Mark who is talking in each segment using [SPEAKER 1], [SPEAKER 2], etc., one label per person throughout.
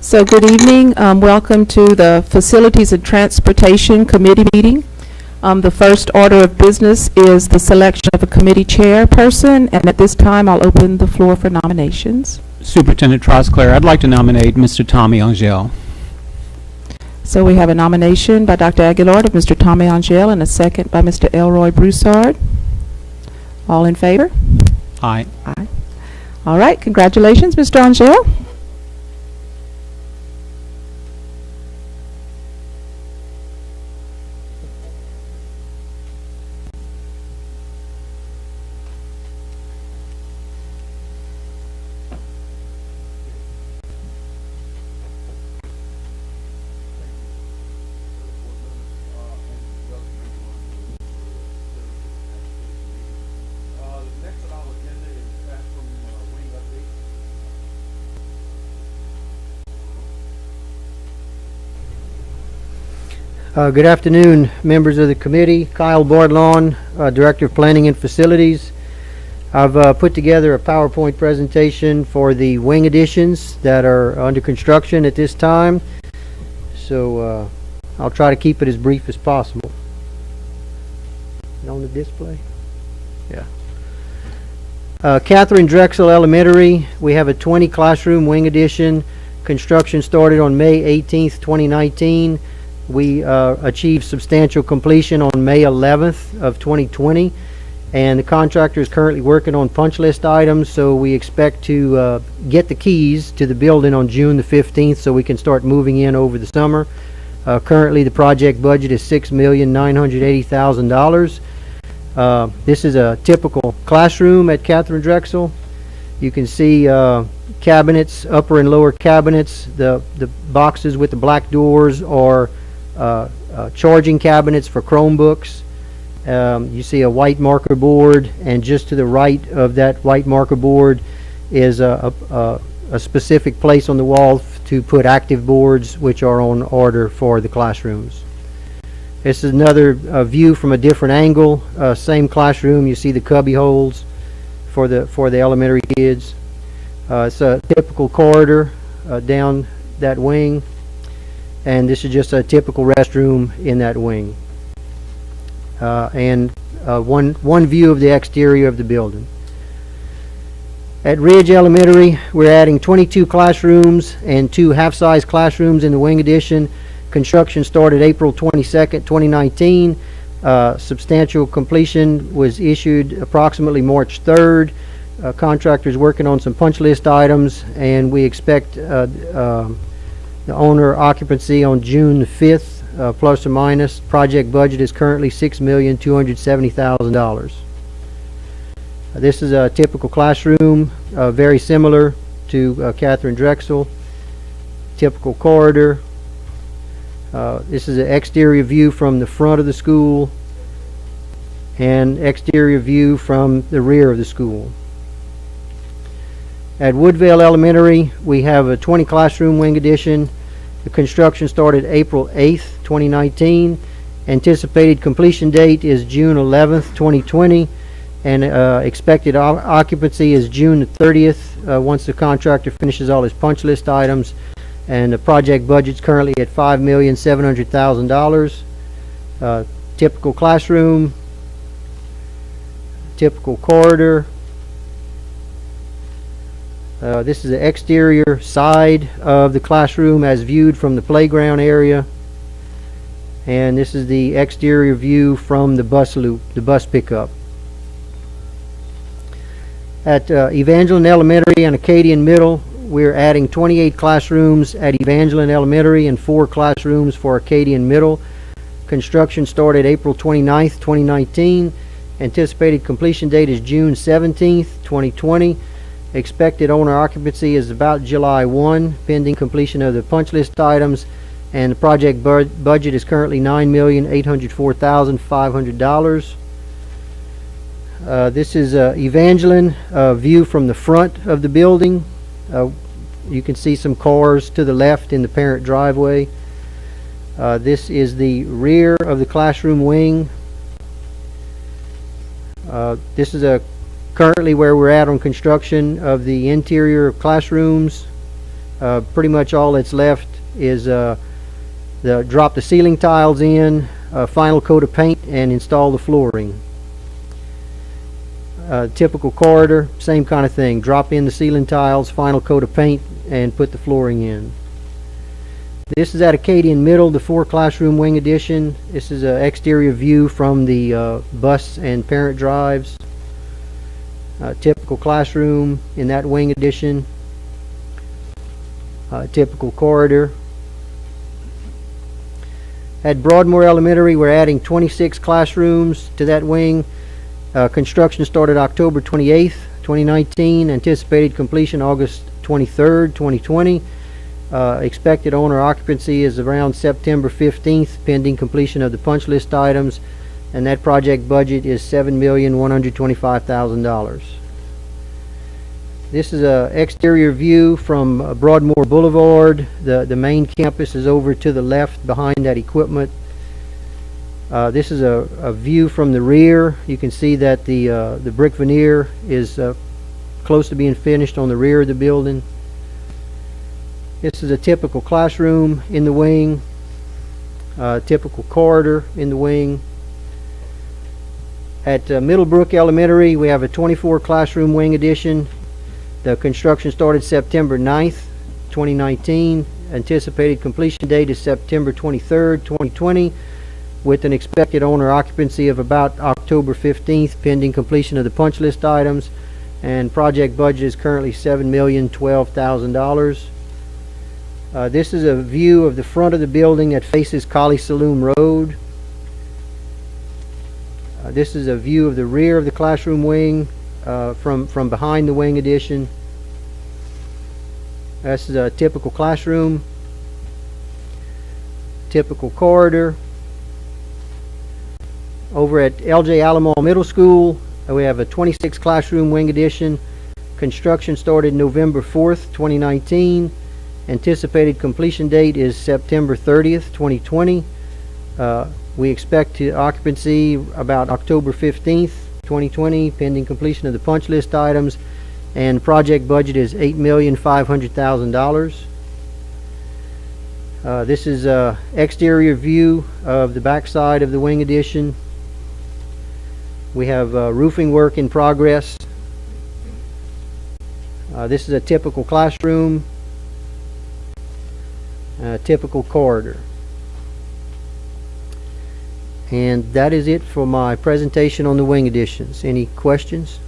[SPEAKER 1] So good evening. Welcome to the Facilities and Transportation Committee meeting. The first order of business is the selection of a committee chairperson, and at this time I'll open the floor for nominations.
[SPEAKER 2] Superintendent Trosclair, I'd like to nominate Mr. Tommy Angel.
[SPEAKER 1] So we have a nomination by Dr. Aguilar of Mr. Tommy Angel and a second by Mr. Elroy Broussard. All in favor?
[SPEAKER 2] Aye.
[SPEAKER 1] Aye. All right. Congratulations, Mr. Angel.
[SPEAKER 3] Good afternoon, members of the committee. Kyle Bardlawn, Director of Planning and Facilities. I've put together a PowerPoint presentation for the wing additions that are under construction at this time. So I'll try to keep it as brief as possible. On the display? Yeah. Catherine Drexel Elementary, we have a 20 classroom wing addition. Construction started on May 18th, 2019. We achieved substantial completion on May 11th of 2020, and the contractor is currently working on punch list items, so we expect to get the keys to the building on June the 15th so we can start moving in over the summer. Currently the project budget is $6,980,000. This is a typical classroom at Catherine Drexel. You can see cabinets, upper and lower cabinets. The boxes with the black doors are charging cabinets for Chromebooks. You see a white marker board, and just to the right of that white marker board is a specific place on the wall to put active boards, which are on order for the classrooms. This is another view from a different angle. Same classroom. You see the cubby holes for the elementary kids. It's a typical corridor down that wing. And this is just a typical restroom in that wing. And one view of the exterior of the building. At Ridge Elementary, we're adding 22 classrooms and 2 half-size classrooms in the wing addition. Construction started April 22nd, 2019. Substantial completion was issued approximately March 3rd. Contractors working on some punch list items, and we expect the owner occupancy on June 5th, plus or minus. Project budget is currently $6,270,000. This is a typical classroom, very similar to Catherine Drexel. Typical corridor. This is an exterior view from the front of the school and exterior view from the rear of the school. At WOODVALE Elementary, we have a 20 classroom wing addition. The construction started April 8th, 2019. Anticipated completion date is June 11th, 2020. And expected occupancy is June 30th, once the contractor finishes all his punch list items. And the project budget's currently at $5,700,000. Typical classroom, typical corridor. This is the exterior side of the classroom as viewed from the playground area. And this is the exterior view from the bus loop, the bus pickup. At Evangeline Elementary and Acadian Middle, we're adding 28 classrooms at Evangeline Elementary and 4 classrooms for Acadian Middle. Construction started April 29th, 2019. Anticipated completion date is June 17th, 2020. Expected owner occupancy is about July 1, pending completion of the punch list items, and the project budget is currently $9,804,500. This is Evangeline view from the front of the building. You can see some cars to the left in the parent driveway. This is the rear of the classroom wing. This is currently where we're at on construction of the interior of classrooms Pretty much all that's left is drop the ceiling tiles in, final coat of paint, and install the flooring. Typical corridor, same kind of thing. Drop in the ceiling tiles, final coat of paint, and put the flooring in. This is at Acadian Middle, the 4 classroom wing addition. This is an exterior view from the bus and parent drives. Typical classroom in that wing addition. Typical corridor. At Broadmoor Elementary, we're adding 26 classrooms to that wing. Construction started October 28th, 2019. Anticipated completion August 23rd, 2020. Expected owner occupancy is around September 15th, pending completion of the punch list items, and that project budget is $7,125,000. This is an exterior view from Broadmoor Boulevard. The main campus is over to the left behind that equipment. This is a view from the rear. You can see that the brick veneer is close to being finished on the rear of the building. This is a typical classroom in the wing, typical corridor in the wing. At Middlebrook Elementary, we have a 24 classroom wing addition. The construction started September 9th, 2019. Anticipated completion date is September 23rd, 2020, with an expected owner occupancy of about October 15th, pending completion of the punch list items, and project budget is currently $7,012,000. This is a view of the front of the building that faces Collie Saloon Road. This is a view of the rear of the classroom wing from behind the wing addition. This is a typical classroom, typical corridor. Over at LJ Allemon Middle School, we have a 26 classroom wing addition. Construction started November 4th, 2019. Anticipated completion date is September 30th, 2020. We expect occupancy about October 15th, 2020, pending completion of the punch list items, and project budget is $8,500,000. This is an exterior view of the backside of the wing addition. We have roofing work in progress. This is a typical classroom. Typical corridor. And that is it for my presentation on the wing additions. Any questions?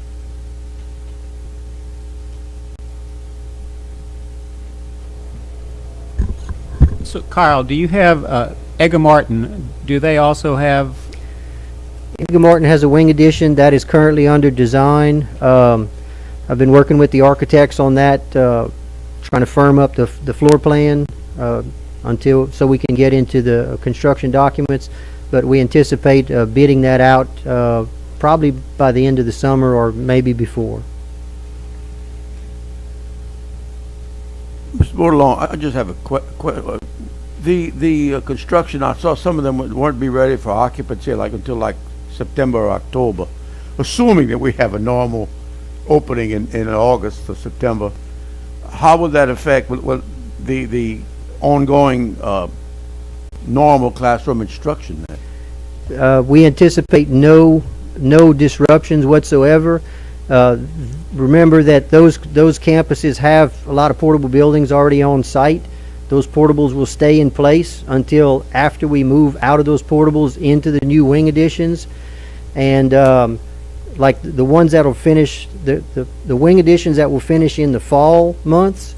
[SPEAKER 2] So, Kyle, do you have Edgar Martin? Do they also have?
[SPEAKER 3] Edgar Martin has a wing addition that is currently under design. I've been working with the architects on that, trying to firm up the floor plan so we can get into the construction documents. But we anticipate bidding that out probably by the end of the summer or maybe before.
[SPEAKER 4] Mr. Bordelon, I just have a the construction. I saw some of them weren't be ready for occupancy until September or October. Assuming that we have a normal opening in August or September, how will that affect the ongoing normal classroom instruction then?
[SPEAKER 3] We anticipate no disruptions whatsoever. Remember that those campuses have a lot of portable buildings already on site. Those portables will stay in place until after we move out of those portables into the new wing additions. And like the ones that will finish, the wing additions that will finish in the fall months,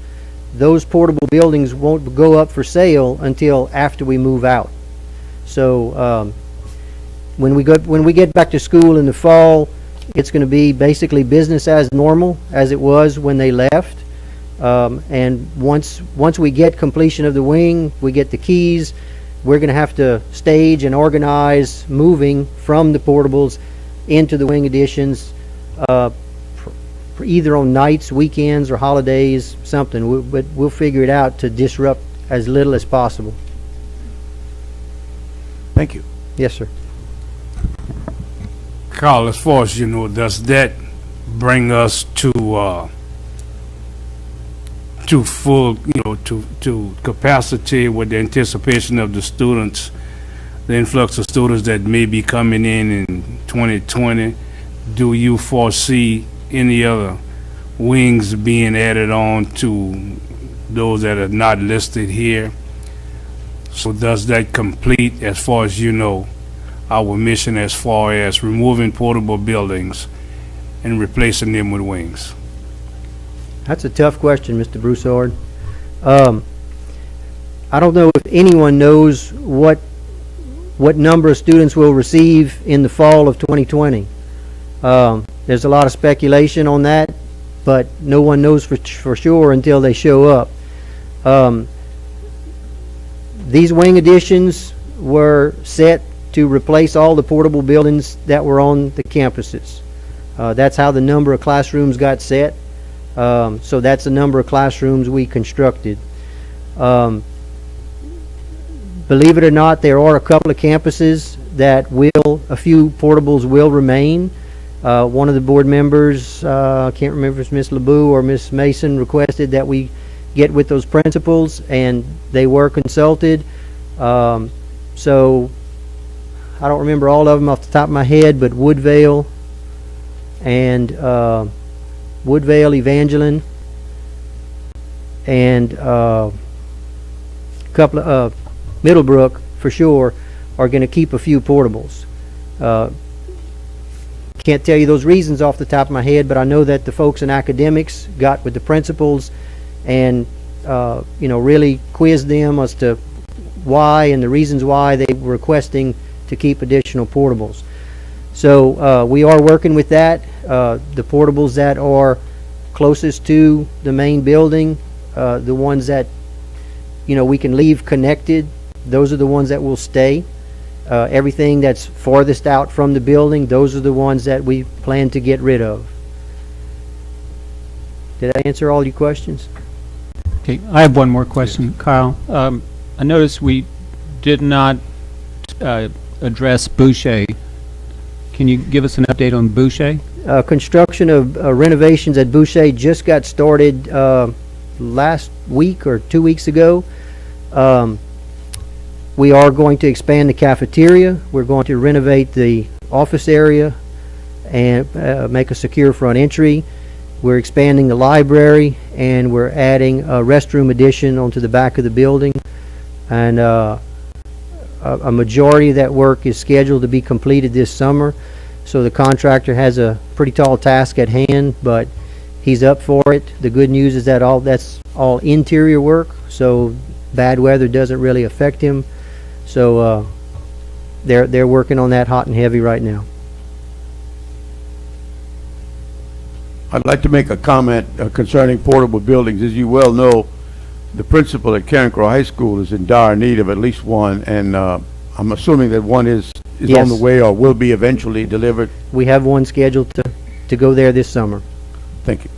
[SPEAKER 3] those portable buildings won't go up for sale until after we move out. So when we get back to school in the fall, it's going to be basically business as normal as it was when they left. And once we get completion of the wing, we get the keys, we're going to have to stage and organize moving from the portables into the wing additions, either on nights, weekends, or holidays, something. But we'll figure it out to disrupt as little as possible.
[SPEAKER 4] Thank you.
[SPEAKER 3] Yes, sir.
[SPEAKER 5] Carl, as far as you know, does that bring us to to full, to capacity with the anticipation of the students, the influx of students that may be coming in 2020, do you foresee any other wings being added on to those that are not listed here? So does that complete, as far as you know, our mission as far as removing portable buildings and replacing them with wings?
[SPEAKER 3] That's a tough question, Mr. Broussard. I don't know if anyone knows what number of students we'll receive in the fall of 2020. There's a lot of speculation on that, but no one knows for sure until they show up. These wing additions were set to replace all the portable buildings that were on the campuses. That's how the number of classrooms got set. So that's the number of classrooms we constructed. Believe it or not, there are a couple of campuses that a few portables will remain. One of the board members, I can't remember if it's Ms. LeBou or Ms. Mason, requested that we get with those principals, and they were consulted. So I don't remember all of them off the top of my head, but WOODVALE and WOODVALE, EVANGELINE, and a couple of MIDDLEBROOK for sure are going to keep a few portables. Can't tell you those reasons off the top of my head, but I know that the folks in academics got with the principals and really quizzed them as to why and the reasons why they were requesting to keep additional portables. So we are working with that. The portables that are closest to the main building, the ones that we can leave connected, those are the ones that will stay. Everything that's farthest out from the building, those are the ones that we plan to get rid of. Did I answer all your questions?
[SPEAKER 2] Okay, I have one more question, Kyle. I noticed we did not address Boucher. Can you give us an update on Boucher?
[SPEAKER 3] Construction of renovations at Boucher just got started last week or 2 weeks ago. We are going to expand the cafeteria. We're going to renovate the office area and make a secure front entry. We're expanding the library, and we're adding a restroom addition onto the back of the building. And a majority of that work is scheduled to be completed this summer. So the contractor has a pretty tall task at hand, but he's up for it. The good news is that that's all interior work, so bad weather doesn't really affect him. So they're working on that hot and heavy right now.
[SPEAKER 4] I'd like to make a comment concerning portable buildings. As you well know, the principal at Carencro High School is in dire need of at least one, and I'm assuming that one is
[SPEAKER 3] Yes.
[SPEAKER 4] on the way or will be eventually delivered.
[SPEAKER 3] We have one scheduled to go there this summer.
[SPEAKER 4] Thank you.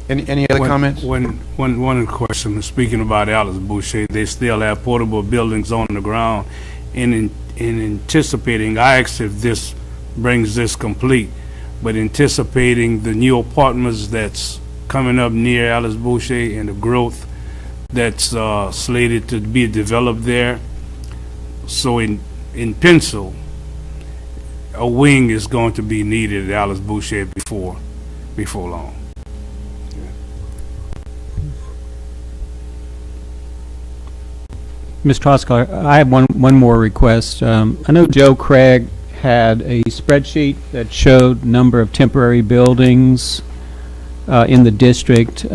[SPEAKER 6] Any other comments?
[SPEAKER 5] One question, speaking about Alice Boucher, they still have portable buildings on the ground. In anticipating, I asked if this brings this complete, but anticipating the new apartments that's coming up near Alice Boucher and the growth that's slated to be developed there. So in pencil, a wing is going to be needed at Alice Boucher before long.
[SPEAKER 2] Ms. Troscar, I have one more request. I know Joe Craig had a spreadsheet that showed number of temporary buildings in the district.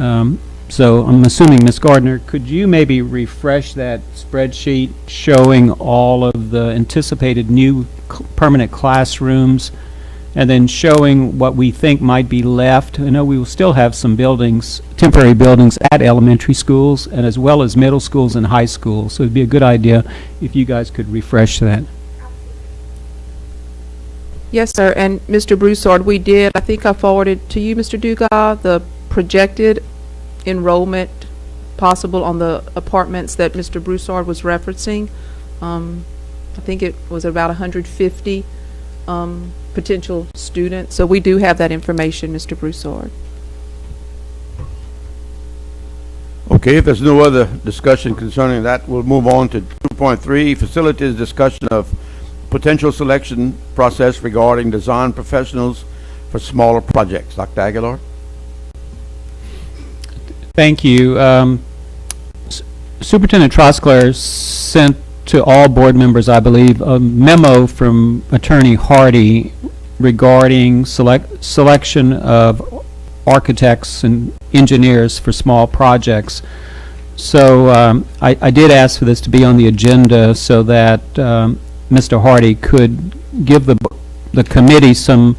[SPEAKER 2] So I'm assuming, Ms. Gardner, could you maybe refresh that spreadsheet showing all of the anticipated new permanent classrooms, and then showing what we think might be left? I know we will still have some buildings, temporary buildings at elementary schools, and as well as middle schools and high schools. So it'd be a good idea if you guys could refresh that.
[SPEAKER 1] Yes, sir. And Mr. Broussard, we did, I think I forwarded to you, Mr. Dugas, the projected enrollment possible on the apartments that Mr. Broussard was referencing. I think it was about 150 potential students. So we do have that information, Mr. Broussard.
[SPEAKER 4] Okay, if there's no other discussion concerning that, we'll move on to 2.3, facilities discussion of potential selection process regarding design professionals for smaller projects. Dr. Aguilar?
[SPEAKER 2] Thank you. Superintendent Trosclair sent to all board members, I believe, a memo from Attorney Hardy regarding selection of architects and engineers for small projects. So I did ask for this to be on the agenda so that Mr. Hardy could give the committee some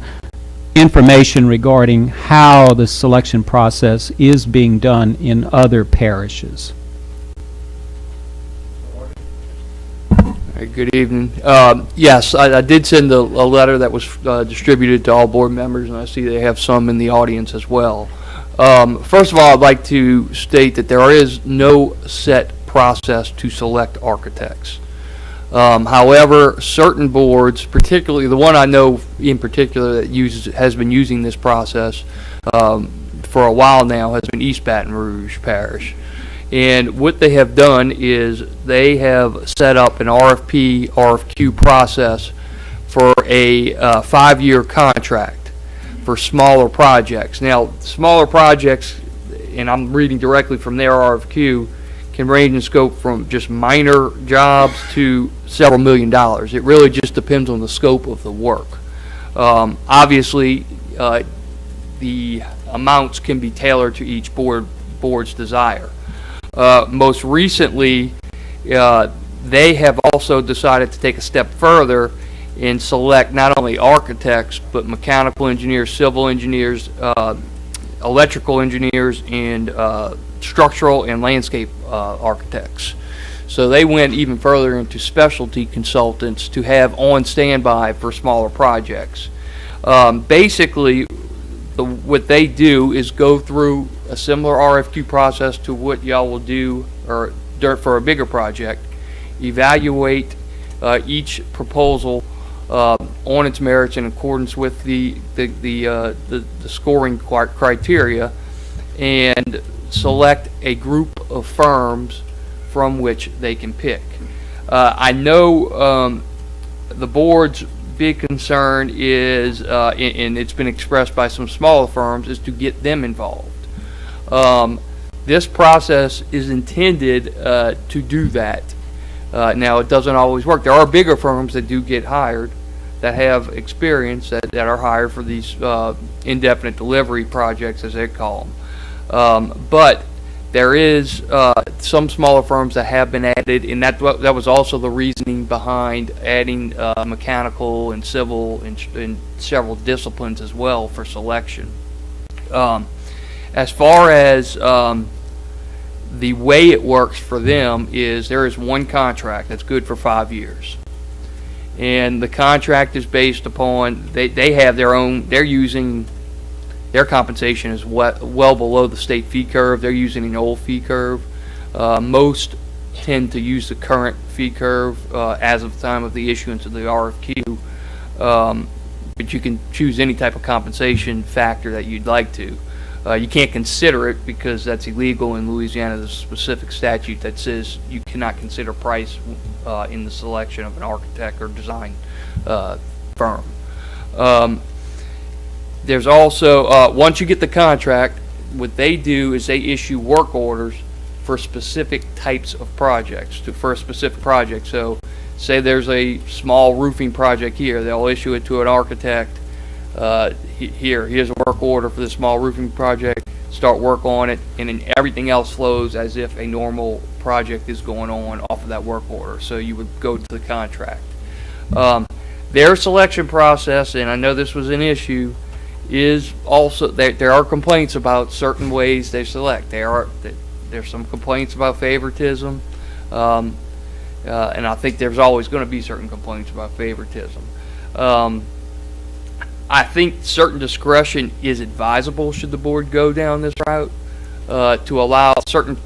[SPEAKER 2] information regarding how the selection process is being done in other parishes.
[SPEAKER 7] Good evening. Yes, I did send a letter that was distributed to all board members, and I see they have some in the audience as well. First of all, I'd like to state that there is no set process to select architects. However, certain boards, particularly the one I know in particular that has been using this process for a while now, has been East Baton Rouge Parish. And what they have done is they have set up an RFQ process for a 5-year contract for smaller projects. Now, smaller projects, and I'm reading directly from their RFQ, can range in scope from just minor jobs to several $1 million. It really just depends on the scope of the work. Obviously, the amounts can be tailored to each board's desire. Most recently, they have also decided to take a step further and select not only architects, but mechanical engineers, civil engineers, electrical engineers, and structural and landscape architects. So they went even further into specialty consultants to have on standby for smaller projects. Basically, what they do is go through a similar RFQ process to what y'all will do for a bigger project, evaluate each proposal on its merits in accordance with the scoring criteria, and select a group of firms from which they can pick. I know the board's big concern is, and it's been expressed by some smaller firms, is to get them involved. This process is intended to do that. Now, it doesn't always work. There are bigger firms that do get hired, that have experience, that are hired for these indefinite delivery projects, as they call them. But there is some smaller firms that have been added, and that was also the reasoning behind adding mechanical and civil and several disciplines as well for selection. As far as the way it works for them is there is one contract that's good for 5 years. And the contract is based upon, they have their own, they're using, their compensation is well below the state fee curve. They're using an old fee curve. Most tend to use the current fee curve as of the time of the issuance of the RFQ. But you can choose any type of compensation factor that you'd like to. You can't consider it because that's illegal in Louisiana. There's a specific statute that says you cannot consider price in the selection of an architect or design firm. There's also, once you get the contract, what they do is they issue work orders for specific types of projects, for a specific project. So say there's a small roofing project here, they'll issue it to an architect. Here's a work order for this small roofing project, start work on it, and then everything else flows as if a normal project is going on off of that work order. So you would go to the contract. Their selection process, and I know this was an issue, is also, there are complaints about certain ways they select. There's some complaints about favoritism, and I think there's always going to be certain complaints about favoritism. I think certain discretion is advisable should the board go down this route to allow certain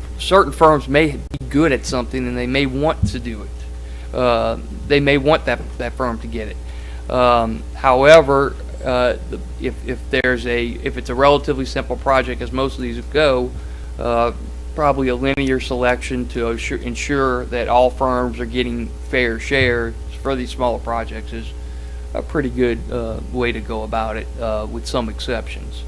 [SPEAKER 7] firms may be good at something and they may want to do it. They may want that firm to get it. However, if it's a relatively simple project, as most of these go, probably a linear selection to ensure that all firms are getting fair share for these smaller projects is a pretty good way to go about it, with some exceptions.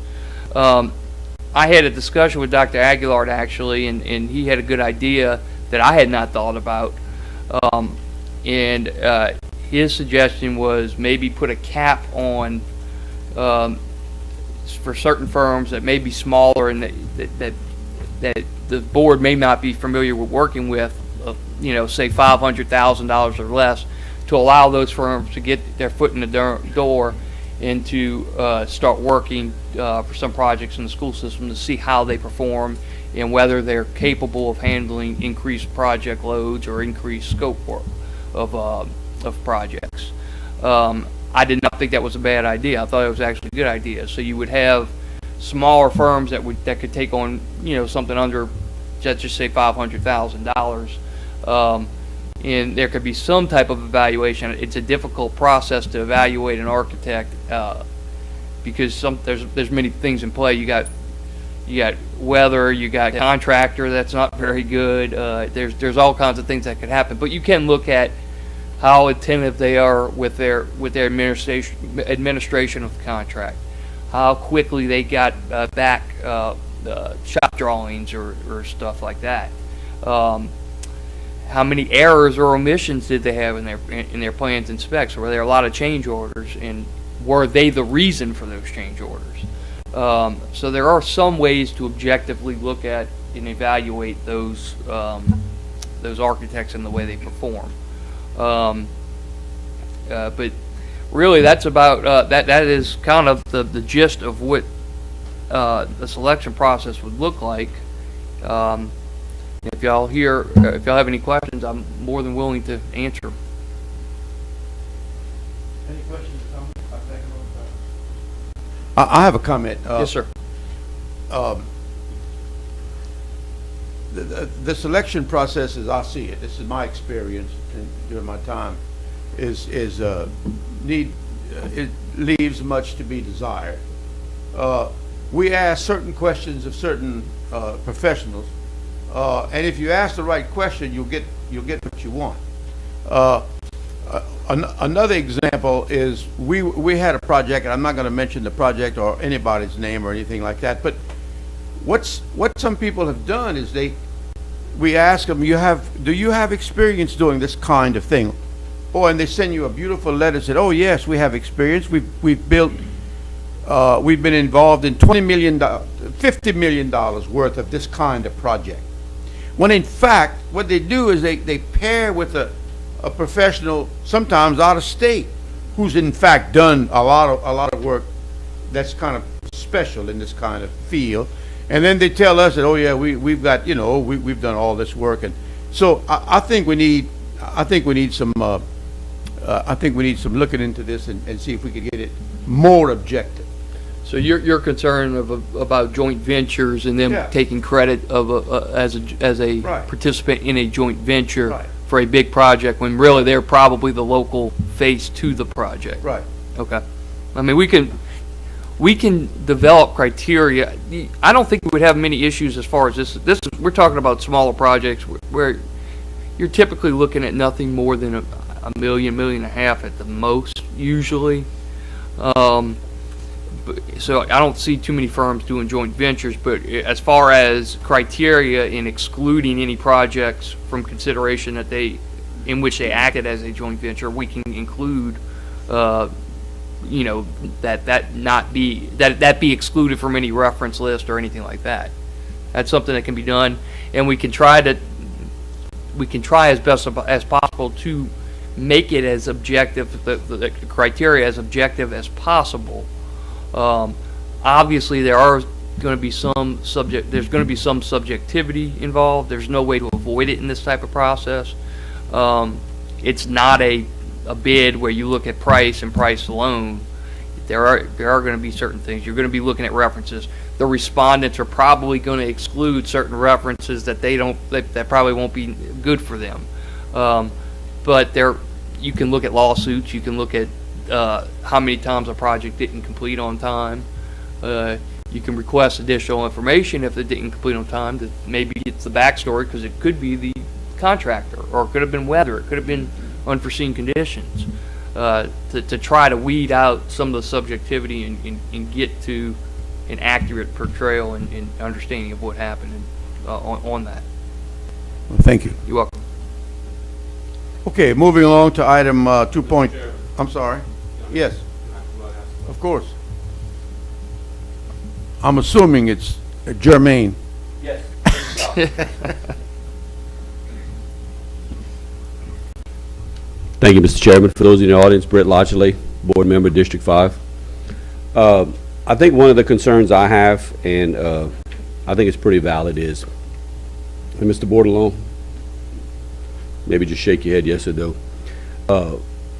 [SPEAKER 7] I had a discussion with Dr. Aguilar actually, and he had a good idea that I had not thought about. His suggestion was maybe put a cap on for certain firms that may be smaller and that the board may not be familiar with working with, say $500,000 or less, to allow those firms to get their foot in the door and to start working for some projects in the school system to see how they perform and whether they're capable of handling increased project loads or increased scope of projects. I did not think that was a bad idea. I thought it was actually a good idea. So you would have smaller firms that could take on something under, let's just say $500,000, and there could be some type of evaluation. It's a difficult process to evaluate an architect because there's many things in play. You got weather, you got contractor that's not very good. There's all kinds of things that could happen, but you can look at how attentive they are with their administration of the contract, how quickly they got back shop drawings or stuff like that. How many errors or omissions did they have in their plans and specs? Were there a lot of change orders, and were they the reason for those change orders? So there are some ways to objectively look at and evaluate those architects and the way they perform. But really, that's about that is kind of the gist of what the selection process would look like. If y'all have any questions, I'm more than willing to answer.
[SPEAKER 4] Any questions, comments? I have a comment.
[SPEAKER 7] Yes, sir.
[SPEAKER 4] The selection process, as I see it, this is my experience during my time, it leaves much to be desired. We ask certain questions of certain professionals, and if you ask the right question, you'll get what you want. Another example is we had a project, and I'm not going to mention the project or anybody's name or anything like that, but what some people have done is we ask them, do you have experience doing this kind of thing? And they send you a beautiful letter, said, oh yes, we have experience. We've been involved in $20 million, $50 million worth of this kind of project. When in fact, what they do is they pair with a professional, sometimes out of state, who's in fact done a lot of work that's kind of special in this kind of field. And then they tell us that, oh yeah, we've got, we've done all this work. And so I think we need some looking into this and see if we could get it more objective.
[SPEAKER 7] So you're concerned about joint ventures and them taking credit of as a
[SPEAKER 4] Right.
[SPEAKER 7] participant in a joint venture
[SPEAKER 4] Right.
[SPEAKER 7] for a big project when really they're probably the local face to the project.
[SPEAKER 4] Right.
[SPEAKER 7] Okay. I mean, we can develop criteria. I don't think we would have many issues as far as this. We're talking about smaller projects where you're typically looking at nothing more than a $1.5 million at the most, usually. So I don't see too many firms doing joint ventures, but as far as criteria in excluding any projects from consideration in which they acted as a joint venture, we can include, that be excluded from any reference list or anything like that. That's something that can be done, and we can try as best as possible to make it as objective, the criteria as objective as possible. Obviously, there's going to be some subjectivity involved. There's no way to avoid it in this type of process. It's not a bid where you look at price and price alone. There are going to be certain things. You're going to be looking at references. The respondents are probably going to exclude certain references that that probably won't be good for them. But you can look at lawsuits. You can look at how many times a project didn't complete on time. You can request additional information if it didn't complete on time. That maybe it's the backstory, because it could be the contractor, or it could have been weather, it could have been unforeseen conditions. To try to weed out some of the subjectivity and get to an accurate portrayal and understanding of what happened on that.
[SPEAKER 4] Thank you.
[SPEAKER 7] You're welcome.
[SPEAKER 4] Okay, moving along to item 2 point. I'm sorry. Yes. Of course. I'm assuming it's germane.
[SPEAKER 7] Yes.
[SPEAKER 8] Thank you, Mr. Chairman. For those in the audience, Brett Lochley, Board Member, District 5. I think one of the concerns I have, and I think it's pretty valid, is, and Mr. Bordelon, maybe just shake your head yes or no.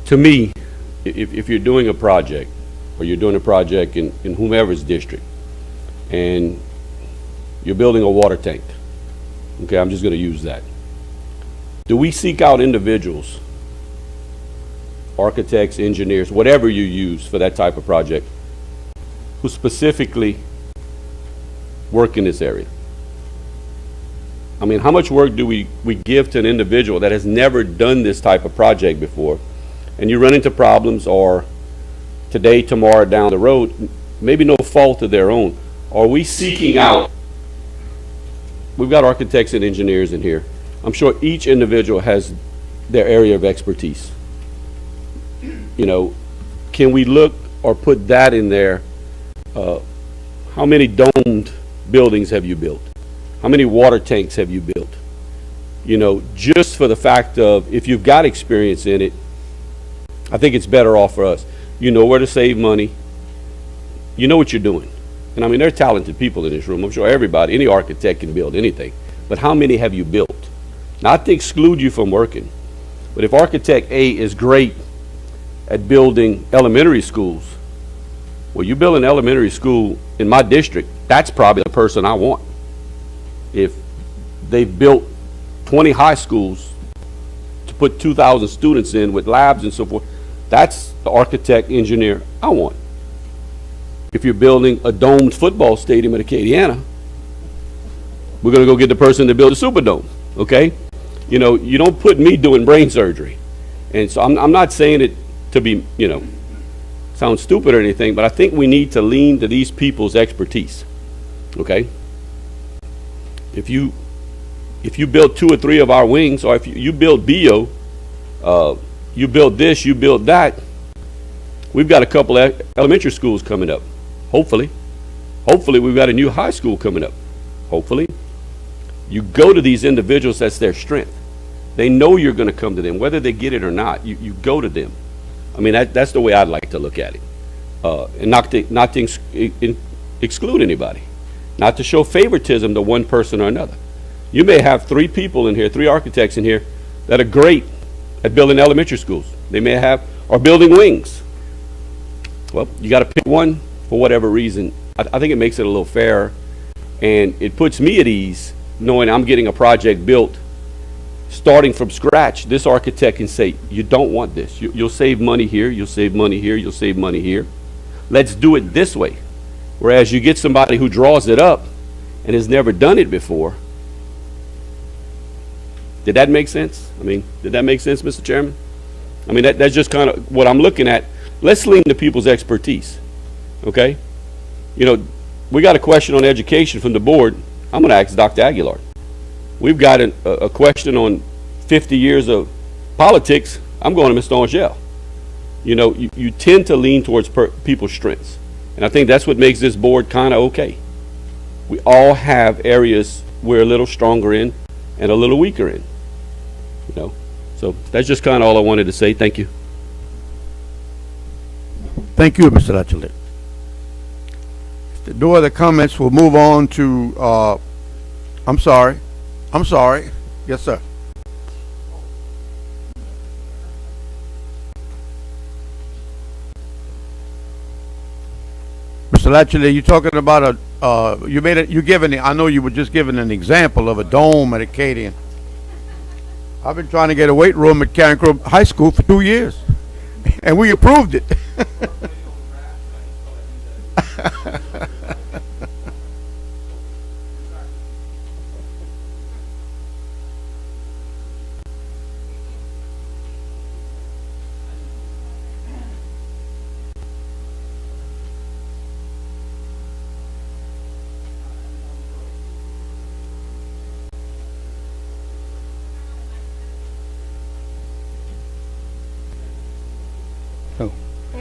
[SPEAKER 8] To me, if you're doing a project, or you're doing a project in whomever's district, and you're building a water tank, okay, I'm just going to use that. Do we seek out individuals, architects, engineers, whatever you use for that type of project, who specifically work in this area? I mean, how much work do we give to an individual that has never done this type of project before, and you run into problems, or today, tomorrow, down the road, maybe no fault of their own? Are we seeking out? We've got architects and engineers in here. I'm sure each individual has their area of expertise. You know, can we look or put that in there? How many domed buildings have you built? How many water tanks have you built? You know, just for the fact of, if you've got experience in it, I think it's better off for us. You know where to save money. You know what you're doing. And I mean, there are talented people in this room. I'm sure everybody, any architect can build anything. But how many have you built? Not to exclude you from working, but if architect A is great at building elementary schools, well, you build an elementary school in my district, that's probably the person I want. If they've built 20 high schools to put 2,000 students in with labs and so forth, that's the architect, engineer I want. If you're building a domed football stadium at Acadiana, we're going to go get the person to build a Superdome, okay? You know, you don't put me doing brain surgery. And so I'm not saying it to be, you know, sound stupid or anything, but I think we need to lean to these people's expertise, okay? If you build 2 or 3 of our wings, or if you build BO, you build this, you build that, we've got a couple of elementary schools coming up, hopefully. Hopefully we've got a new high school coming up, hopefully. You go to these individuals, that's their strength. They know you're going to come to them, whether they get it or not. You go to them. I mean, that's the way I'd like to look at it, and not to exclude anybody, not to show favoritism to one person or another. You may have 3 people in here, 3 architects in here, that are great at building elementary schools. They may have, or building wings. Well, you got to pick one for whatever reason. I think it makes it a little fairer, and it puts me at ease knowing I'm getting a project built starting from scratch. This architect can say, you don't want this. You'll save money here, you'll save money here, you'll save money here. Let's do it this way. Whereas you get somebody who draws it up and has never done it before. Did that make sense? I mean, did that make sense, Mr. Chairman? I mean, that's just kind of what I'm looking at. Let's lean to people's expertise, okay? You know, we got a question on education from the board. I'm going to ask Dr. Aguilar. We've got a question on 50 years of politics. I'm going to Mr. Angel. You know, you tend to lean towards people's strengths. And I think that's what makes this board kind of okay. We all have areas we're a little stronger in and a little weaker in. You know, so that's just kind of all I wanted to say. Thank you.
[SPEAKER 4] Thank you, Mr. Lachelette. If no other comments, we'll move on to, I'm sorry. Yes, sir. Mr. Lachelette, you're talking about I know you were just giving an example of a dome at Acadian. I've been trying to get a weight room at Karen Crowe High School for 2 years, and we approved it.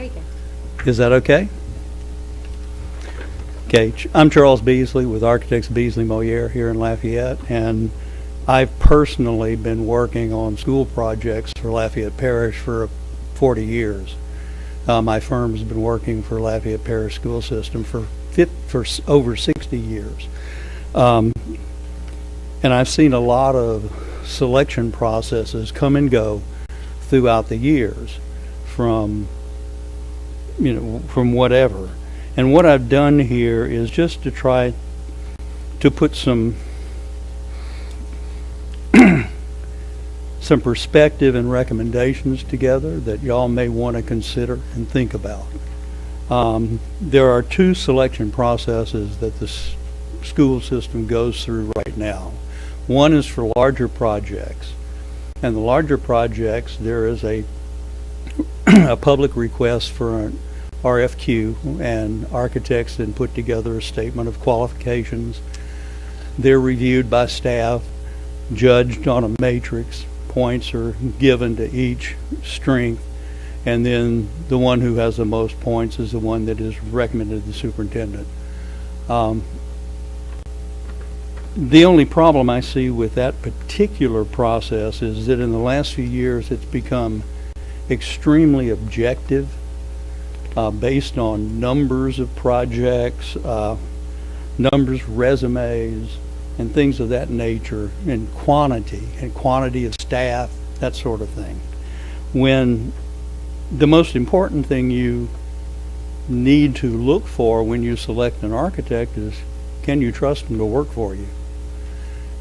[SPEAKER 9] speaking.
[SPEAKER 10] Is that okay? Okay, I'm Charles Beasley with Architects Beasley Moyer here in Lafayette, and I've personally been working on school projects for Lafayette Parish for 40 years. My firm has been working for Lafayette Parish School System for over 60 years. And I've seen a lot of selection processes come and go throughout the years from whatever. And what I've done here is just to try to put some some perspective and recommendations together that y'all may want to consider and think about. There are two selection processes that the school system goes through right now. One is for larger projects, and the larger projects there is a public request for an RFQ, and architects then put together a statement of qualifications. They're reviewed by staff, judged on a matrix. Points are given to each strength, and then the one who has the most points is the one that is recommended to the superintendent. The only problem I see with that particular process is that in the last few years it's become extremely objective, based on numbers of projects, numbers, resumes, and things of that nature, and quantity of staff, that sort of thing. When the most important thing you need to look for when you select an architect is, can you trust them to work for you?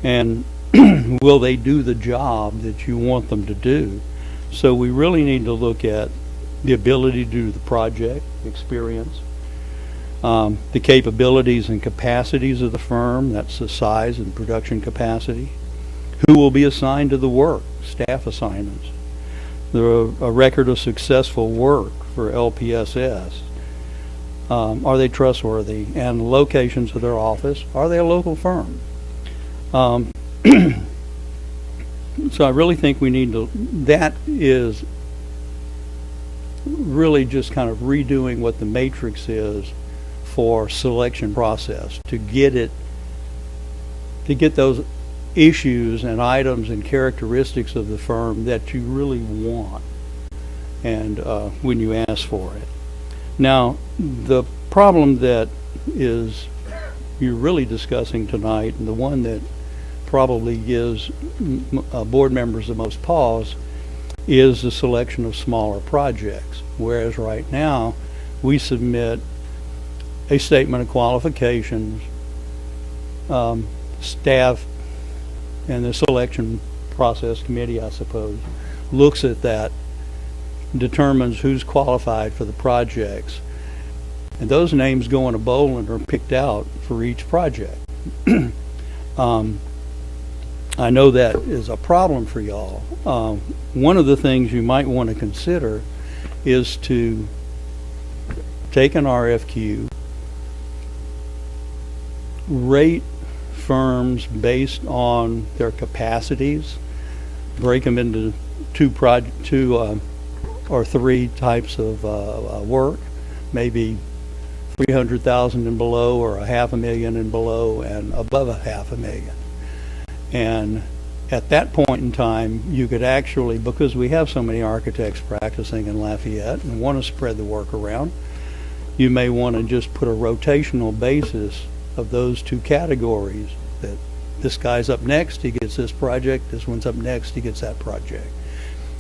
[SPEAKER 10] And will they do the job that you want them to do? So we really need to look at the ability to do the project, experience, the capabilities and capacities of the firm, that's the size and production capacity, who will be assigned to the work, staff assignments, a record of successful work for LPSS, are they trustworthy, and locations of their office, are they a local firm? So I really think we need to, that is really just kind of redoing what the matrix is for selection process, to get those issues and items and characteristics of the firm that you really want, and when you ask for it. Now, the problem that is you're really discussing tonight, and the one that probably gives board members the most pause, is the selection of smaller projects. Whereas right now, we submit a statement of qualifications, staff and the selection process committee, I suppose, looks at that, determines who's qualified for the projects, and those names go in a bowl and are picked out for each project. I know that is a problem for y'all. One of the things you might want to consider is to take an RFQ, rate firms based on their capacities, break them into two or three types of work, maybe 300,000 and below, or $500,000 and below, and above $500,000. And at that point in time, you could actually, because we have so many architects practicing in Lafayette and want to spread the work around, you may want to just put a rotational basis of those two categories, that this guy's up next, he gets this project, this one's up next, he gets that project.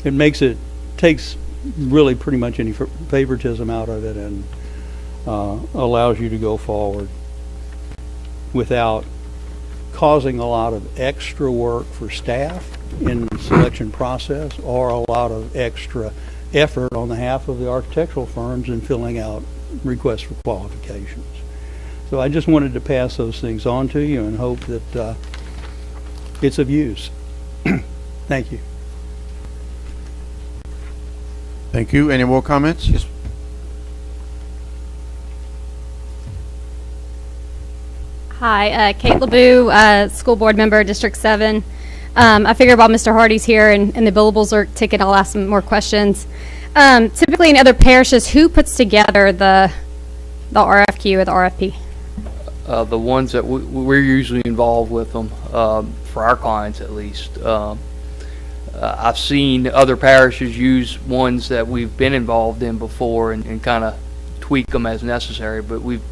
[SPEAKER 10] It takes really pretty much any favoritism out of it, and allows you to go forward without causing a lot of extra work for staff in the selection process, or a lot of extra effort on the half of the architectural firms in filling out requests for qualifications. So I just wanted to pass those things on to you and hope that it's of use. Thank you.
[SPEAKER 6] Thank you. Any more comments? Yes.
[SPEAKER 9] Hi, Kate LeBou, school board member, District 7. I figure while Mr. Hardy's here and the billables are ticking, I'll ask some more questions. Typically in other parishes, who puts together the RFQ or the RFP?
[SPEAKER 7] The ones that we're usually involved with them, for our clients at least. I've seen other parishes use ones that we've been involved in before and kind of tweak them as necessary, but we've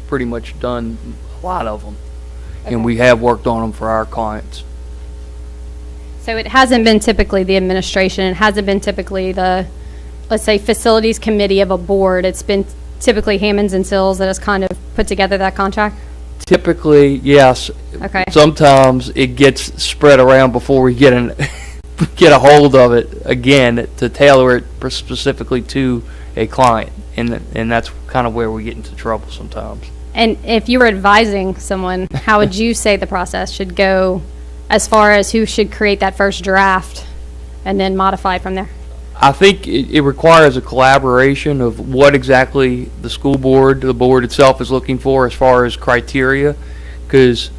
[SPEAKER 7] pretty much done a lot of them, and we have worked on them for our clients.
[SPEAKER 9] So it hasn't been typically the administration, it hasn't been typically the, let's say, facilities committee of a board. It's been typically Hammonds and Sills that has kind of put together that contract?
[SPEAKER 7] Typically, yes.
[SPEAKER 9] Okay.
[SPEAKER 7] Sometimes it gets spread around before we get a hold of it again to tailor it specifically to a client, and that's kind of where we get into trouble sometimes.
[SPEAKER 9] And if you were advising someone, how would you say the process should go as far as who should create that first draft and then modify from there?
[SPEAKER 7] I think it requires a collaboration of what exactly the school board, the board itself is looking for as far as criteria, because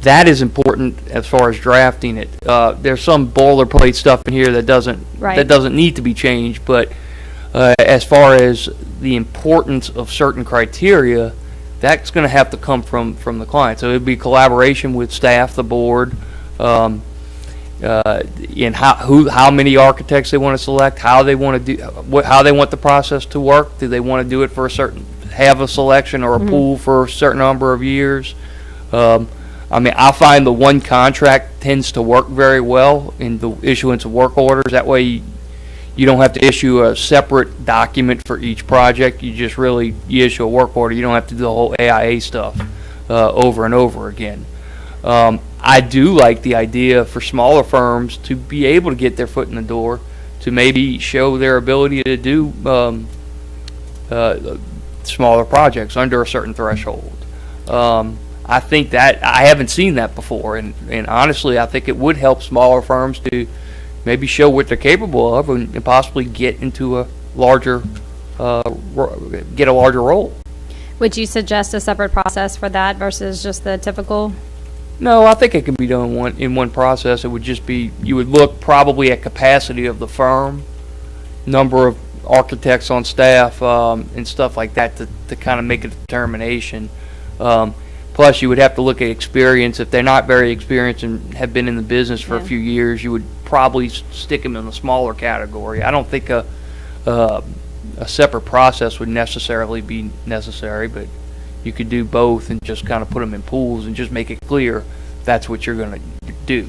[SPEAKER 7] that is important as far as drafting it. There's some boilerplate stuff in here that doesn't need to be changed, but as far as the importance of certain criteria, that's going to have to come from the client. So it would be collaboration with staff, the board, in how many architects they want to select, how they want to do, how they want the process to work. Do they want to do it for have a selection or a pool for a certain number of years? I mean, I find the one contract tends to work very well in the issuance of work orders. That way, you don't have to issue a separate document for each project. You just you issue a work order. You don't have to do the whole AIA stuff over and over again. I do like the idea for smaller firms to be able to get their foot in the door, to maybe show their ability to do smaller projects under a certain threshold. I think that I haven't seen that before, and honestly, I think it would help smaller firms to maybe show what they're capable of and possibly get into a larger role.
[SPEAKER 9] Would you suggest a separate process for that versus just the typical?
[SPEAKER 7] No, I think it can be done in one process. It would just be, you would look probably at capacity of the firm, number of architects on staff, and stuff like that to kind of make a determination. Plus, you would have to look at experience. If they're not very experienced and have been in the business for a few years, you would probably stick them in a smaller category. I don't think a separate process would necessarily be necessary, but you could do both and just kind of put them in pools and just make it clear that's what you're going to do.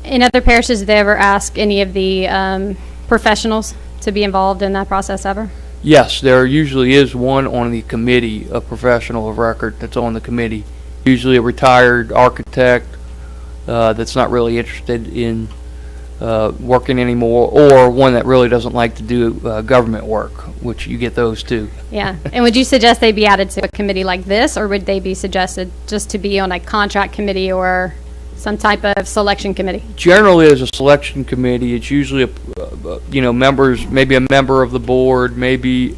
[SPEAKER 9] In other parishes, did they ever ask any of the professionals to be involved in that process ever?
[SPEAKER 7] Yes, there usually is one on the committee, a professional of record that's on the committee, usually a retired architect that's not really interested in working anymore, or one that really doesn't like to do government work, which you get those too.
[SPEAKER 9] Yeah. And would you suggest they be added to a committee like this, or would they be suggested just to be on a contract committee or some type of selection committee?
[SPEAKER 7] Generally, as a selection committee, it's usually members, maybe a member of the board, maybe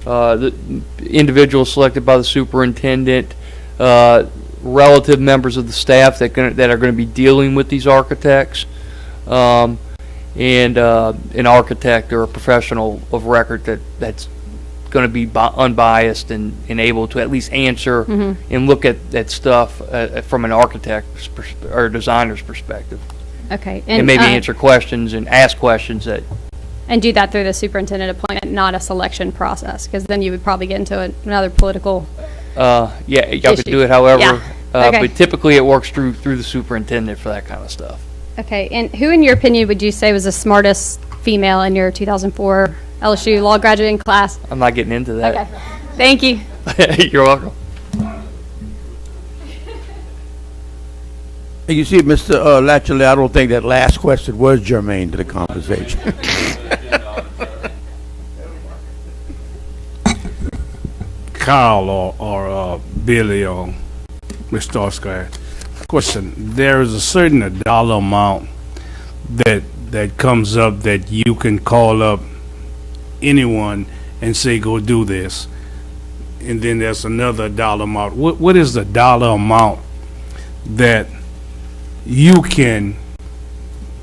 [SPEAKER 7] the individual selected by the superintendent, relative members of the staff that are going to be dealing with these architects, and an architect or a professional of record that's going to be unbiased and able to at least answer and look at stuff from an architect's or designer's perspective.
[SPEAKER 9] Okay.
[SPEAKER 7] And maybe answer questions and ask questions
[SPEAKER 9] and do that through the superintendent appointment, not a selection process, because then you would probably get into another political
[SPEAKER 7] y'all could do it however.
[SPEAKER 9] Yeah. Okay.
[SPEAKER 7] But typically it works through the superintendent for that kind of stuff.
[SPEAKER 9] Okay. And who, in your opinion, would you say was the smartest female in your 2004 LSU law graduating class?
[SPEAKER 7] I'm not getting into that.
[SPEAKER 9] Okay. Thank you.
[SPEAKER 7] You're welcome.
[SPEAKER 4] You see, Mr. Latchley, I don't think that last question was germane to the conversation.
[SPEAKER 5] Carl or Billy or Mr. Oscar, question: there is a certain dollar amount that comes up that you can call up anyone and say, go do this, and then there's another dollar amount. What is the dollar amount that you can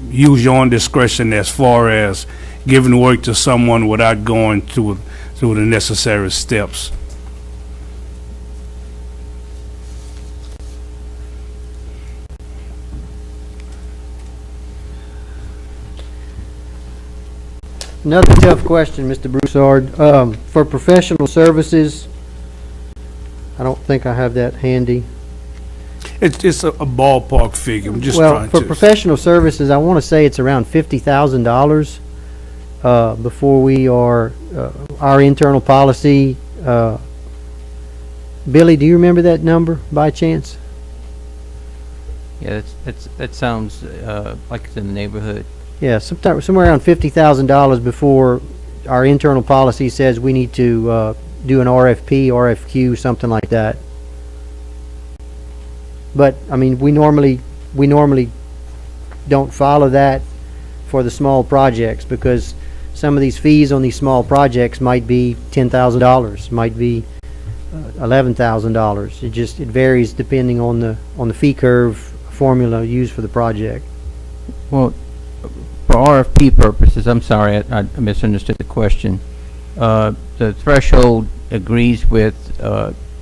[SPEAKER 5] use your own discretion as far as giving work to someone without going through the necessary steps.
[SPEAKER 3] Another tough question, Mr. Broussard. For professional services, I don't think I have that handy.
[SPEAKER 5] It's a ballpark figure. I'm just
[SPEAKER 3] Well,
[SPEAKER 5] trying
[SPEAKER 3] for
[SPEAKER 5] to.
[SPEAKER 3] professional services, I want to say it's around $50,000 before we are, our internal policy. Billy, do you remember that number by chance?
[SPEAKER 11] Yeah, that sounds like it's in the neighborhood.
[SPEAKER 3] Yeah, somewhere around $50,000 before our internal policy says we need to do an RFP, RFQ, something like that. But I mean, we normally don't follow that for the small projects because some of these fees on these small projects might be $10,000, might be $11,000. It varies depending on the fee curve formula used for the project.
[SPEAKER 11] Well, for RFP purposes, I'm sorry, I misunderstood the question. The threshold agrees with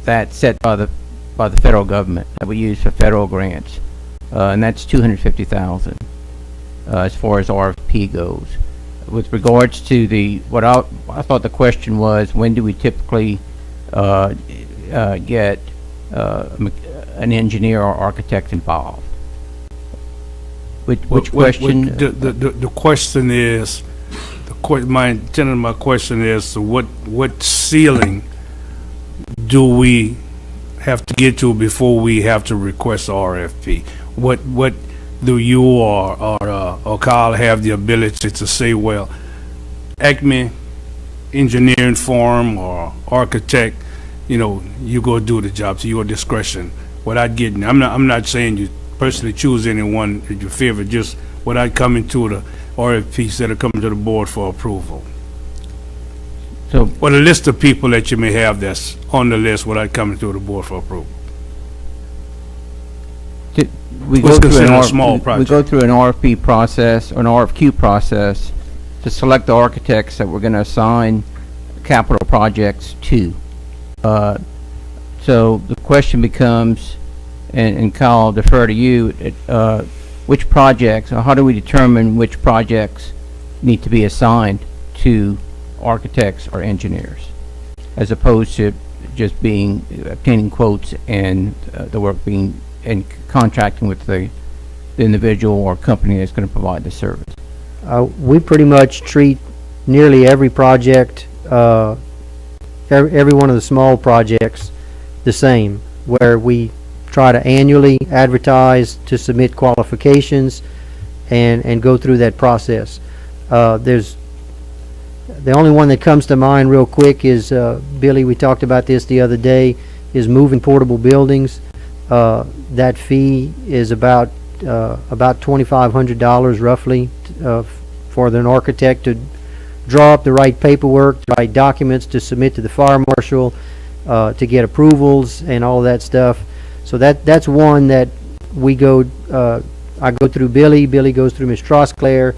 [SPEAKER 11] that set by the federal government that we use for federal grants, and that's $250,000 as far as RFP goes. With regards to what I thought the question was, when do we typically get an engineer or architect involved? Which question?
[SPEAKER 5] The question is, my intent of my question is, what ceiling do we have to get to before we have to request RFP? What do you or Kyle have the ability to say, well, Acme engineering firm or architect, you go do the job to your discretion without getting, I'm not saying you personally choose anyone that you favor, just without coming to the RFPs that are coming to the board for approval.
[SPEAKER 11] So,
[SPEAKER 5] Or the list of people that you may have that's on the list without coming to the board for approval.
[SPEAKER 11] we
[SPEAKER 5] What's
[SPEAKER 11] go through
[SPEAKER 5] considered a
[SPEAKER 11] an
[SPEAKER 5] small
[SPEAKER 11] we go
[SPEAKER 5] project?
[SPEAKER 11] through an RFP process or an RFQ process to select the architects that we're going to assign capital projects to. So the question becomes, and Kyle, I'll defer to you, which projects, or how do we determine which projects need to be assigned to architects or engineers, as opposed to just obtaining quotes and the work being, and contracting with the individual or company that's going to provide the service?
[SPEAKER 3] We pretty much treat nearly every project, every one of the small projects the same, where we try to annually advertise to submit qualifications and go through that process. There's the only one that comes to mind real quick is, Billy, we talked about this the other day, is moving portable buildings. That fee is about $2,500 roughly for an architect to draw up the right paperwork, the right documents to submit to the fire marshal, to get approvals and all that stuff. So that's one that we go, I go through Billy goes through Ms. Trosclair,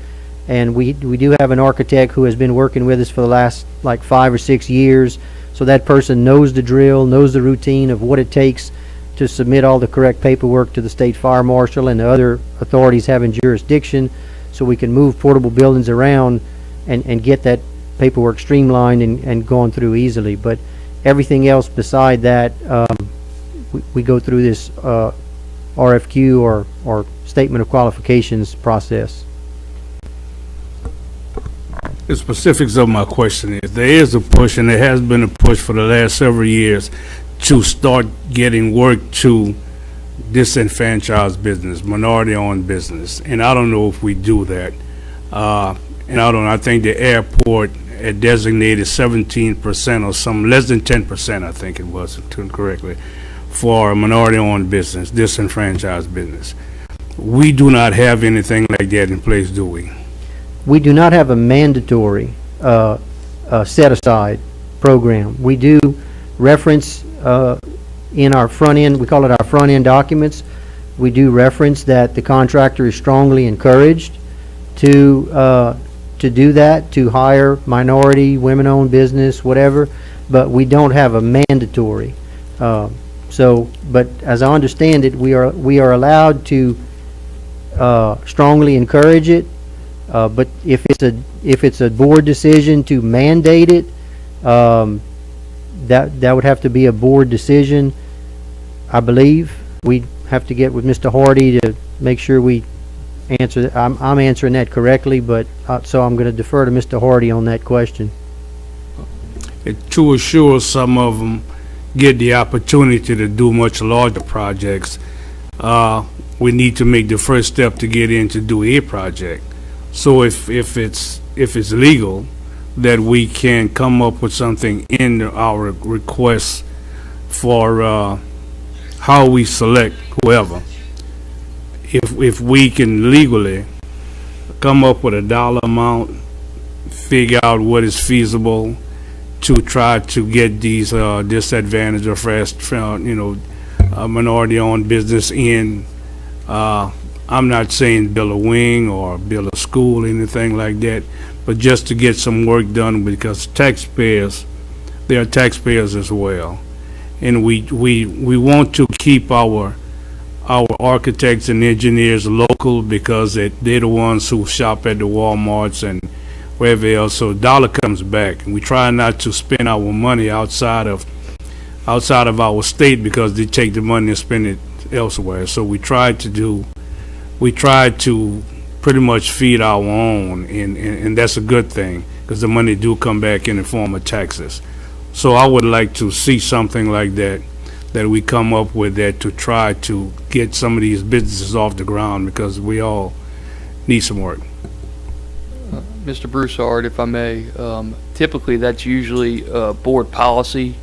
[SPEAKER 3] and we do have an architect who has been working with us for the last like 5 or 6 years. So that person knows the drill, knows the routine of what it takes to submit all the correct paperwork to the state fire marshal and the other authorities having jurisdiction, so we can move portable buildings around and get that paperwork streamlined and going through easily. But everything else beside that, we go through this RFQ or statement of qualifications process.
[SPEAKER 5] The specifics of my question is, there is a push, and there has been a push for the last several years, to start getting work to disenfranchised business, minority-owned business, and I don't know if we do that. And I think the airport had designated 17% or some, less than 10%, I think it was, correctly, for a minority-owned business, disenfranchised business. We do not have anything like that in place, do we?
[SPEAKER 3] We do not have a mandatory set-aside program. We do reference in our front end, we call it our front end documents, we do reference that the contractor is strongly encouraged to to do that, to hire minority, women-owned business, whatever, but we don't have a mandatory. But as I understand it, we are allowed to strongly encourage it. But if it's a board decision to mandate it, that would have to be a board decision, I believe. We'd have to get with Mr. Hardy to make sure we answer. I'm answering that correctly, but so I'm going to defer to Mr. Hardy on that question.
[SPEAKER 5] To assure some of them get the opportunity to do much larger projects, we need to make the first step to get in to do a project. So if it's legal, that we can come up with something in our request for how we select whoever. If we can legally come up with a dollar amount, figure out what is feasible to try to get these disadvantaged or minority-owned business in. I'm not saying build a wing or build a school, anything like that, but just to get some work done, because taxpayers, they are taxpayers as well. And we want to keep our architects and engineers local, because they're the ones who shop at the Walmarts and wherever else, so dollar comes back. And we try not to spend our money outside of our state, because they take the money and spend it elsewhere. So we try to pretty much feed our own, and that's a good thing, because the money do come back in the form of taxes. So I would like to see something like that we come up with, that to try to get some of these businesses off the ground, because we all need some work.
[SPEAKER 7] Mr. Broussard, if I may, typically that's usually a board policy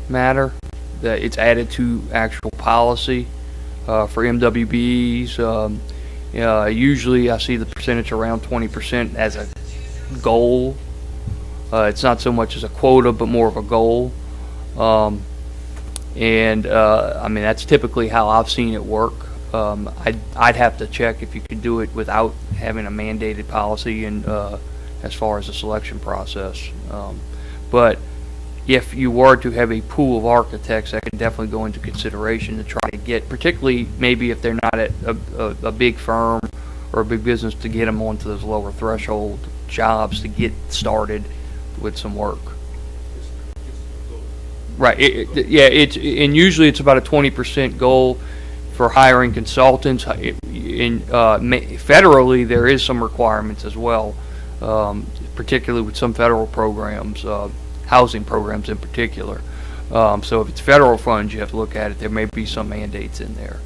[SPEAKER 7] matter, that it's added to actual policy for MWBs. Usually I see the percentage around 20% as a goal. It's not so much as a quota, but more of a goal. I mean, that's typically how I've seen it work. I'd have to check if you could do it without having a mandated policy, and as far as the selection process. But if you were to have a pool of architects, that could definitely go into consideration to try to get, particularly maybe if they're not at a big firm or a big business, to get them onto those lower threshold jobs to get started with some work. Right. And usually it's about a 20% goal for hiring consultants. Federally, there is some requirements as well, particularly with some federal programs, housing programs in particular. So if it's federal funds, you have to look at it. There may be some mandates in there.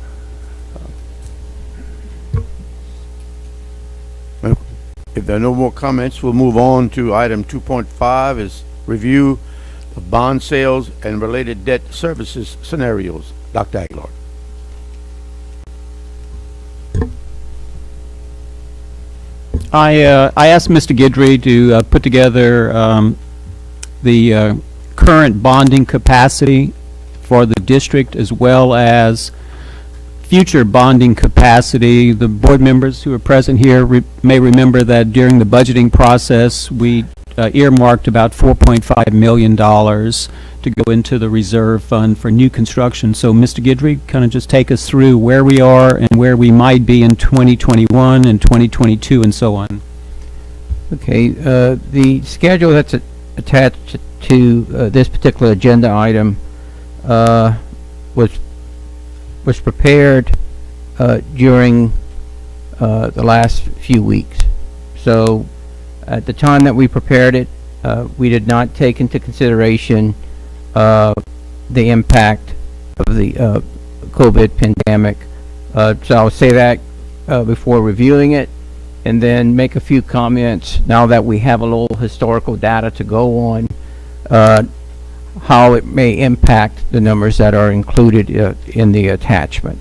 [SPEAKER 4] If there are no more comments, we'll move on to item 2.5, is review of bond sales and related debt services scenarios. Dr. Aguilar.
[SPEAKER 2] I asked Mr. Guidry to put together the current bonding capacity for the district, as well as future bonding capacity. The board members who are present here may remember that during the budgeting process, we earmarked about $4.5 million to go into the reserve fund for new construction. So, Mr. Guidry, kind of just take us through where we are and where we might be in 2021 and 2022 and so on.
[SPEAKER 11] Okay, the schedule that's attached to this particular agenda item was prepared during the last few weeks. So at the time that we prepared it, we did not take into consideration the impact of the COVID pandemic. So I'll say that before reviewing it, and then make a few comments now that we have a little historical data to go on, how it may impact the numbers that are included in the attachment.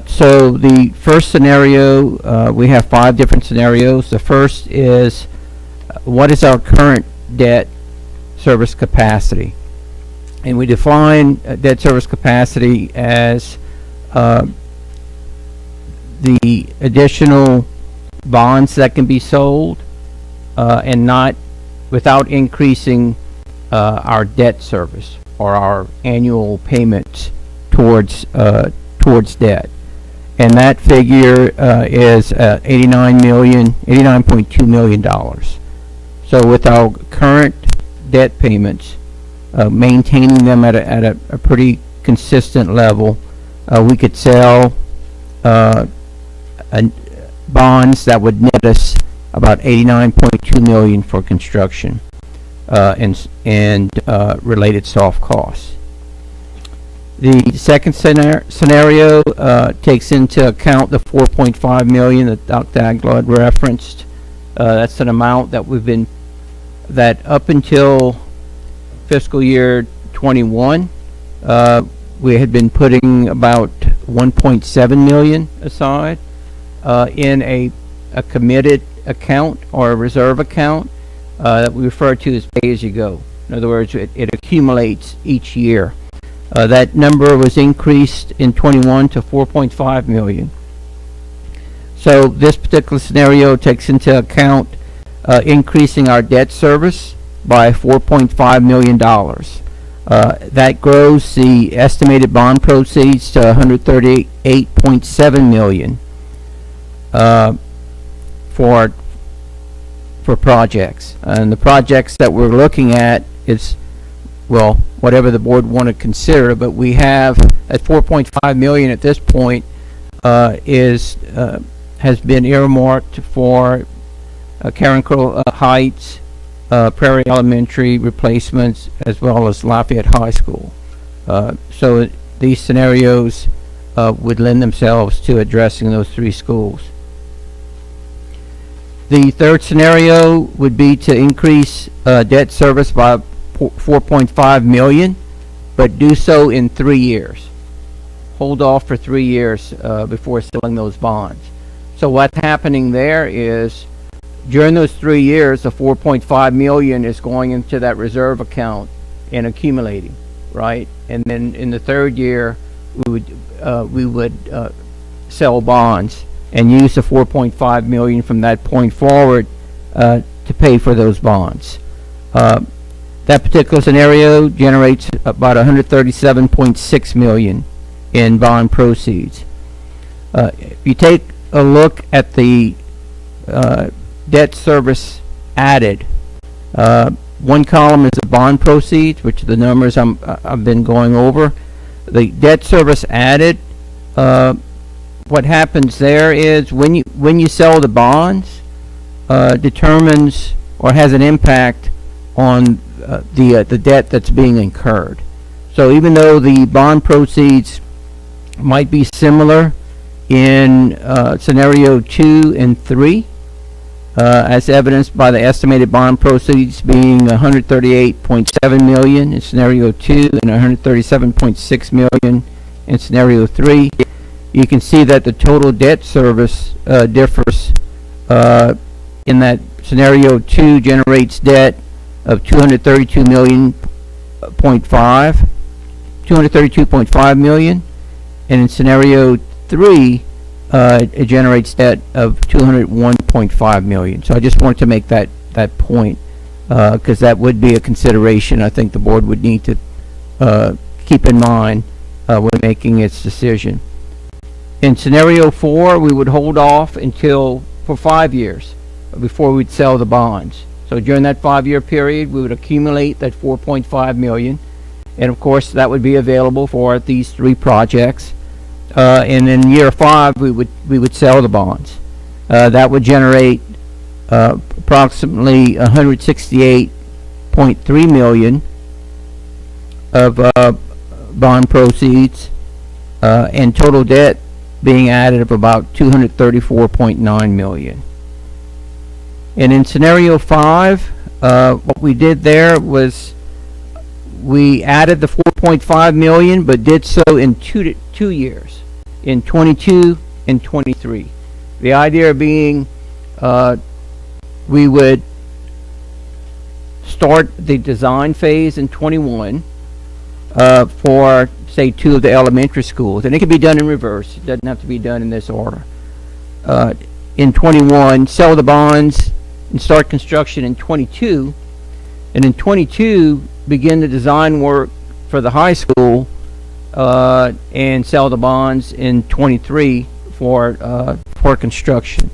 [SPEAKER 11] So the first scenario, we have 5 different scenarios. The first is, what is our current debt service capacity? And we define debt service capacity as the additional bonds that can be sold and not without increasing our debt service or our annual payments towards debt. And that figure is $89.2 million. So with our current debt payments, maintaining them at a pretty consistent level, we could sell bonds that would net us about $89.2 million for construction and related soft costs. The second scenario takes into account the $4.5 million that Dr. Aguilar referenced. That's an amount that that up until fiscal year 21, we had been putting about $1.7 million aside in a committed account or a reserve account that we refer to as pay-as-you-go. In other words, it accumulates each year. That number was increased in 21 to $4.5 million. So this particular scenario takes into account increasing our debt service by $4.5 million. That grows the estimated bond proceeds to $138.7 million for projects. And the projects that we're looking at is, well, whatever the board want to consider, but we have at $4.5 million at this point has been earmarked for Karen Crow Heights, Prairie Elementary replacements, as well as Lafayette High School. So these scenarios would lend themselves to addressing those three schools. The third scenario would be to increase debt service by $4.5 million, but do so in 3 years. Hold off for 3 years before selling those bonds. So what's happening there is during those 3 years, the $4.5 million is going into that reserve account and accumulating, right? And then in the third year, we would sell bonds and use the $4.5 million from that point forward to pay for those bonds. That particular scenario generates about $137.6 million in bond proceeds. If you take a look at the debt service added, one column is the bond proceeds, which are the numbers I've been going over. The debt service added, what happens there is when you sell the bonds, determines or has an impact on the debt that's being incurred. So even though the bond proceeds might be similar in scenario 2 and 3, as evidenced by the estimated bond proceeds being $138.7 million in scenario 2 and $137.6 million in scenario 3, you can see that the total debt service differs. In that scenario 2 generates debt of $232.5 million, and in scenario 3 it generates debt of $201.5 million. So I just wanted to make that point because that would be a consideration I think the board would need to keep in mind when making its decision. In scenario 4, we would hold off for 5 years before we'd sell the bonds. So during that 5-year period, we would accumulate that $4.5 million, and of course that would be available for these 3 projects. And in year 5, we would sell the bonds. That would generate approximately $168.3 million of bond proceeds, and total debt being added of about $234.9 million. And in scenario 5, what we did there was we added the $4.5 million, but did so in 2 years, in 22 and 23. The idea being we would start the design phase in 21 for, say, 2 of the elementary schools. And it can be done in reverse. It doesn't have to be done in this order. In 21, sell the bonds, and start construction in '22, and in '22 begin the design work for the high school, and sell the bonds in '23 for construction.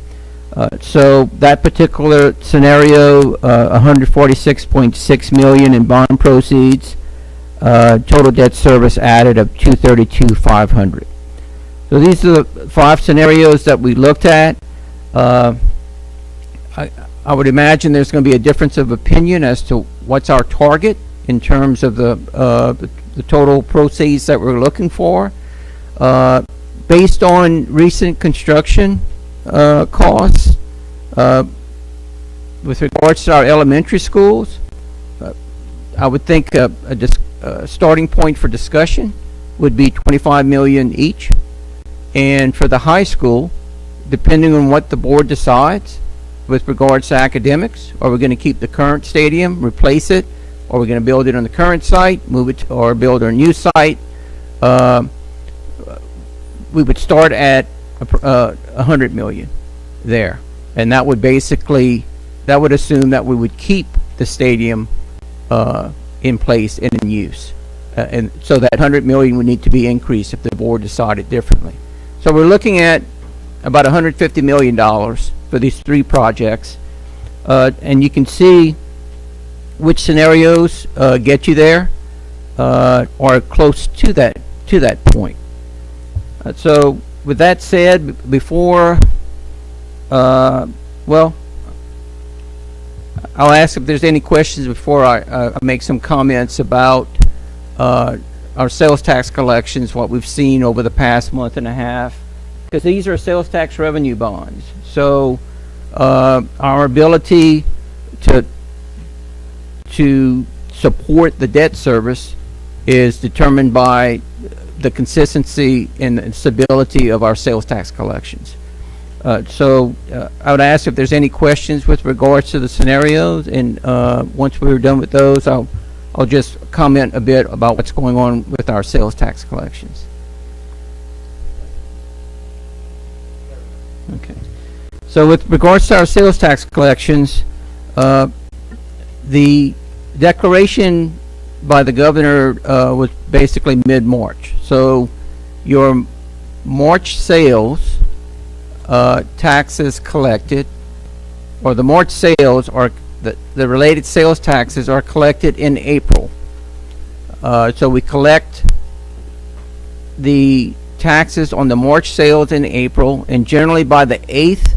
[SPEAKER 11] So that particular scenario, 146.6 million in bond proceeds, total debt service added of 232,500. So these are the 5 scenarios that we looked at. I would imagine there's going to be a difference of opinion as to what's our target in terms of the total proceeds that we're looking for. Based on recent construction costs, with regards to our elementary schools, I would think a starting point for discussion would be 25 million each. And for the high school, depending on what the board decides with regards to academics, are we going to keep the current stadium, replace it, or are we going to build it on the current site, move it, or build a new site? We would start at 100 million there, and that would assume that we would keep the stadium in place and in use, and so that 100 million would need to be increased if the board decided differently. So we're looking at about $150 million for these 3 projects, and you can see which scenarios get you there, or close to that point. So with that said, before, well, I'll ask if there's any questions before I make some comments about our sales tax collections, what we've seen over the past month and a half, because these are sales tax revenue bonds. So our ability to support the debt service is determined by the consistency and stability of our sales tax collections. So I would ask if there's any questions with regards to the scenarios, and once we're done with those, I'll just comment a bit about what's going on with our sales tax collections. Okay. So with regards to our sales tax collections, the declaration by the governor was basically mid-March. So your March sales taxes collected, or the March sales, or the related sales taxes are collected in April. So we collect the taxes on the March sales in April, and generally by the 8th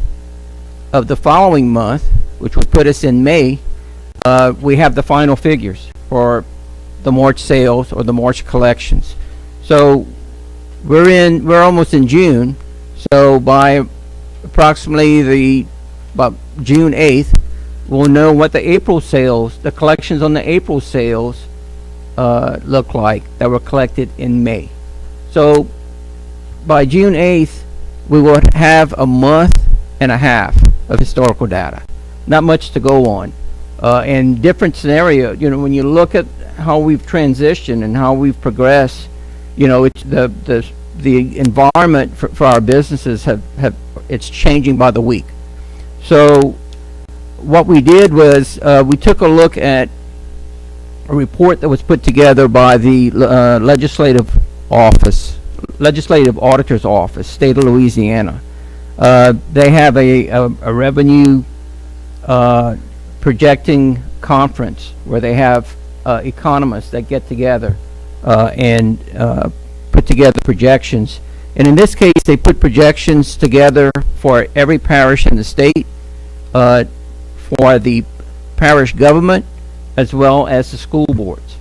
[SPEAKER 11] of the following month, which would put us in May, we have the final figures for the March sales or the March collections. So we're almost in June. So by approximately about June 8th, we'll know what the April sales, the collections on the April sales look like that were collected in May. So by June 8th, we will have a month and a half of historical data. Not much to go on. And different scenario, when you look at how we've transitioned and how we've progressed, it's the environment for our businesses it's changing by the week. So what we did was we took a look at a report that was put together by the legislative auditor's office, state of Louisiana. They have a revenue projecting conference where they have economists that get together and put together projections. And in this case, they put projections together for every parish in the state, for the parish government, as well as the school boards.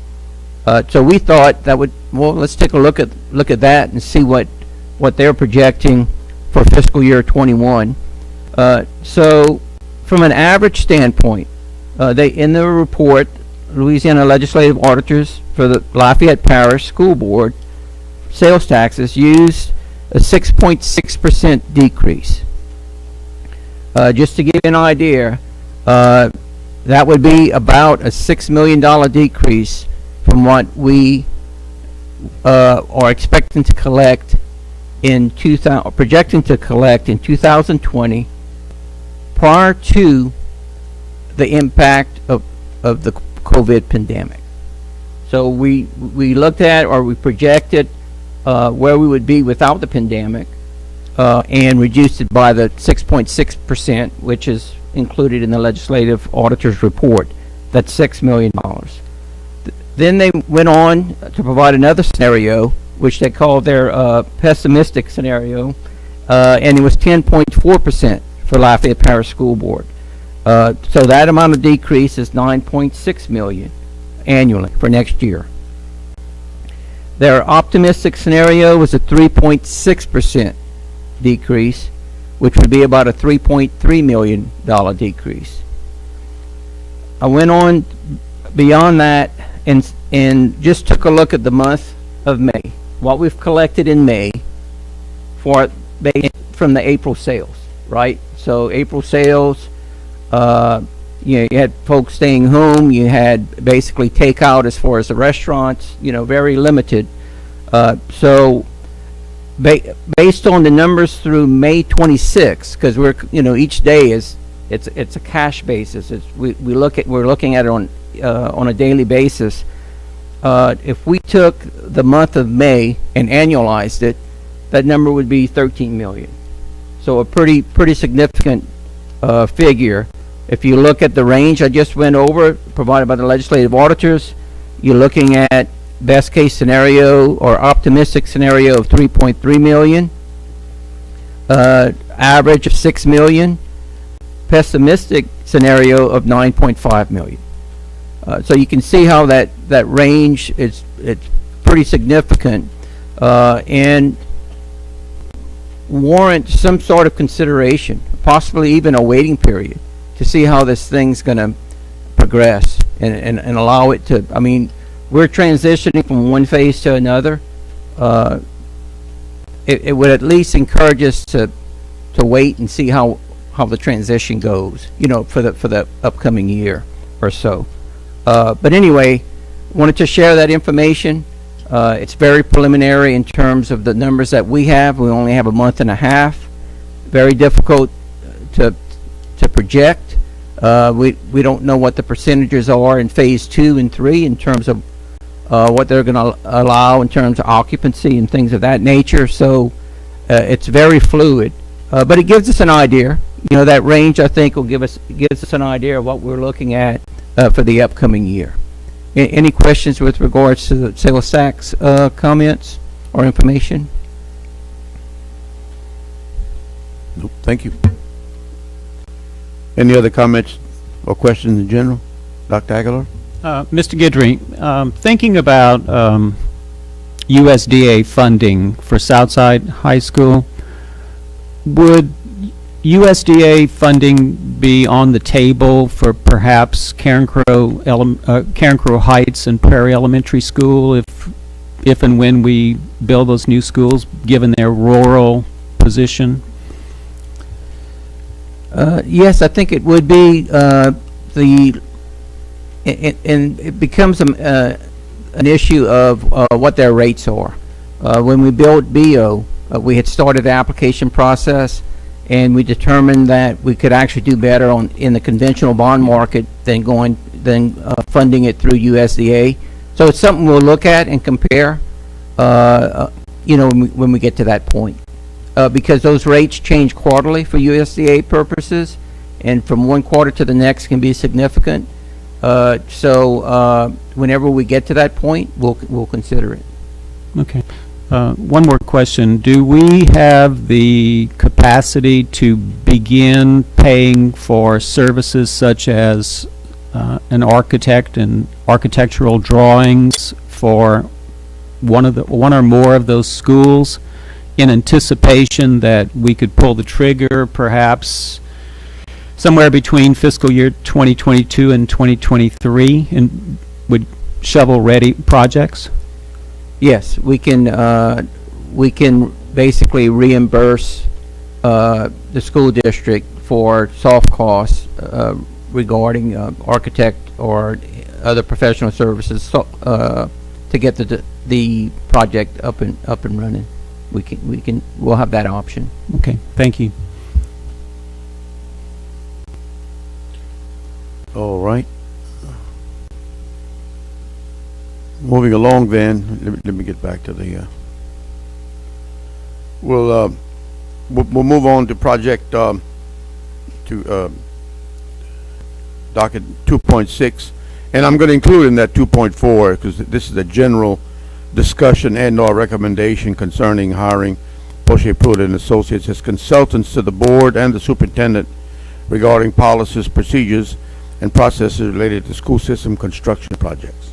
[SPEAKER 11] So we thought that let's take a look at that and see what they're projecting for fiscal year 21. So from an average standpoint, in the report, Louisiana Legislative Auditors for the Lafayette Parish School Board sales taxes used a 6.6% decrease. Just to give you an idea, that would be about a $6 million decrease from what we are expecting to collect projecting to collect in 2020, prior to the impact of the COVID pandemic. So we looked at, or we projected where we would be without the pandemic, and reduced it by the 6.6%, which is included in the legislative auditor's report. That's $6 million. Then they went on to provide another scenario, which they called their pessimistic scenario, and it was 10.4% for Lafayette Parish School Board. So that amount of decrease is $9.6 million annually for next year. Their optimistic scenario was a 3.6% decrease, which would be about a $3.3 million decrease. I went on beyond that and just took a look at the month of May, what we've collected in May from the April sales, right? So April sales, you had folks staying home, you had basically takeout as far as the restaurants, very limited. So based on the numbers through May 26th, because each day it's a cash basis. We're looking at it on a daily basis. If we took the month of May and annualized it, that number would be 13 million. So a pretty significant figure. If you look at the range I just went over, provided by the legislative auditors, you're looking at best case scenario or optimistic scenario of 3.3 million, average of 6 million, pessimistic scenario of 9.5 million. So you can see how that range it's pretty significant and warrants some sort of consideration, possibly even a waiting period to see how this thing's going to progress and allow it to. I mean, we're transitioning from one phase to another. It would at least encourage us to wait and see how the transition goes, for the upcoming year or so. But anyway, wanted to share that information. It's very preliminary in terms of the numbers that we have. We only have a month and a half. Very difficult to project. We don't know what the percentages are in phase 2 and 3 in terms of what they're going to allow in terms of occupancy and things of that nature. So it's very fluid, but it gives us an idea. That range I think gives us an idea of what we're looking at for the upcoming year. Any questions with regards to the sales tax comments or information?
[SPEAKER 6] Nope, thank you. Any other comments or questions in general? Dr. Aguilar?
[SPEAKER 2] Mr. Guidry, thinking about USDA funding for Southside High School, would USDA funding be on the table for perhaps Karen Crow Heights and Prairie Elementary School if and when we build those new schools, given their rural position?
[SPEAKER 11] Yes, I think it would be and it becomes an issue of what their rates are. When we built BO, we had started the application process, and we determined that we could actually do better in the conventional bond market than funding it through USDA. So it's something we'll look at and compare, when we get to that point, because those rates change quarterly for USDA purposes, and from one quarter to the next can be significant. So whenever we get to that point, we'll consider it.
[SPEAKER 2] Okay. One more question. Do we have the capacity to begin paying for services such as an architect and architectural drawings for one or more of those schools in anticipation that we could pull the trigger perhaps somewhere between fiscal year 2022 and 2023 and with shovel-ready projects?
[SPEAKER 11] Yes, we can basically reimburse the school district for soft costs regarding architect or other professional services to get the project up and running. We'll have that option.
[SPEAKER 2] Okay, thank you.
[SPEAKER 6] moving along then, let me get back to the, we'll move on to project, to docket 2.6, and I'm going to include in that 2.4, because this is a general discussion and/or recommendation concerning hiring Poche Prouet Associates as consultants to the board and the superintendent regarding policies, procedures, and processes related to school system construction projects.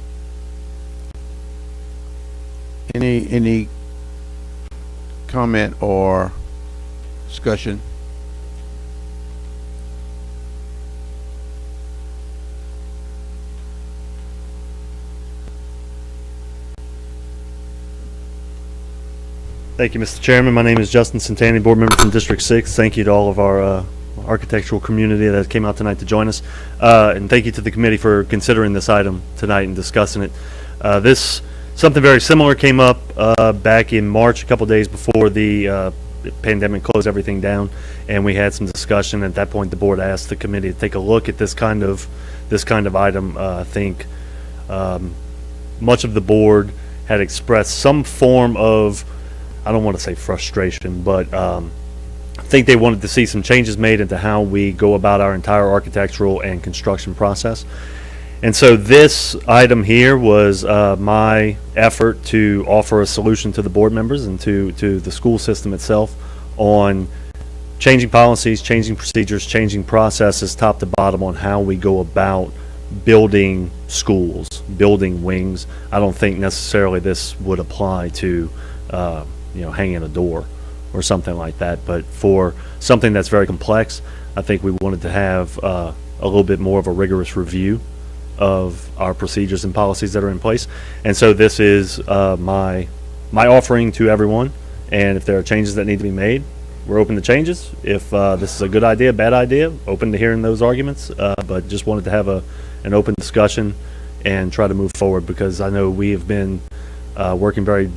[SPEAKER 6] Any comment or discussion?
[SPEAKER 12] Thank you, Mr. Chairman. My name is Justin Santani, board member from District 6. Thank you to all of our architectural community that came out tonight to join us. And thank you to the committee for considering this item tonight and discussing it. Something very similar came up back in March, a couple days before the pandemic closed everything down, and we had some discussion. At that point, the board asked the committee to take a look at this kind of item. I think much of the board had expressed some form of, I don't want to say frustration, but I think they wanted to see some changes made into how we go about our entire architectural and construction process. And so this item here was my effort to offer a solution to the board members and to the school system itself on changing policies, changing procedures, changing processes top to bottom on how we go about building schools, building wings. I don't think necessarily this would apply to hanging a door or something like that, but for something that's very complex, I think we wanted to have a little bit more of a rigorous review of our procedures and policies that are in place. And so this is my offering to everyone, and if there are changes that need to be made, we're open to changes. If this is a good idea, bad idea, open to hearing those arguments, but just wanted to have an open discussion and try to move forward, because I know we have been working very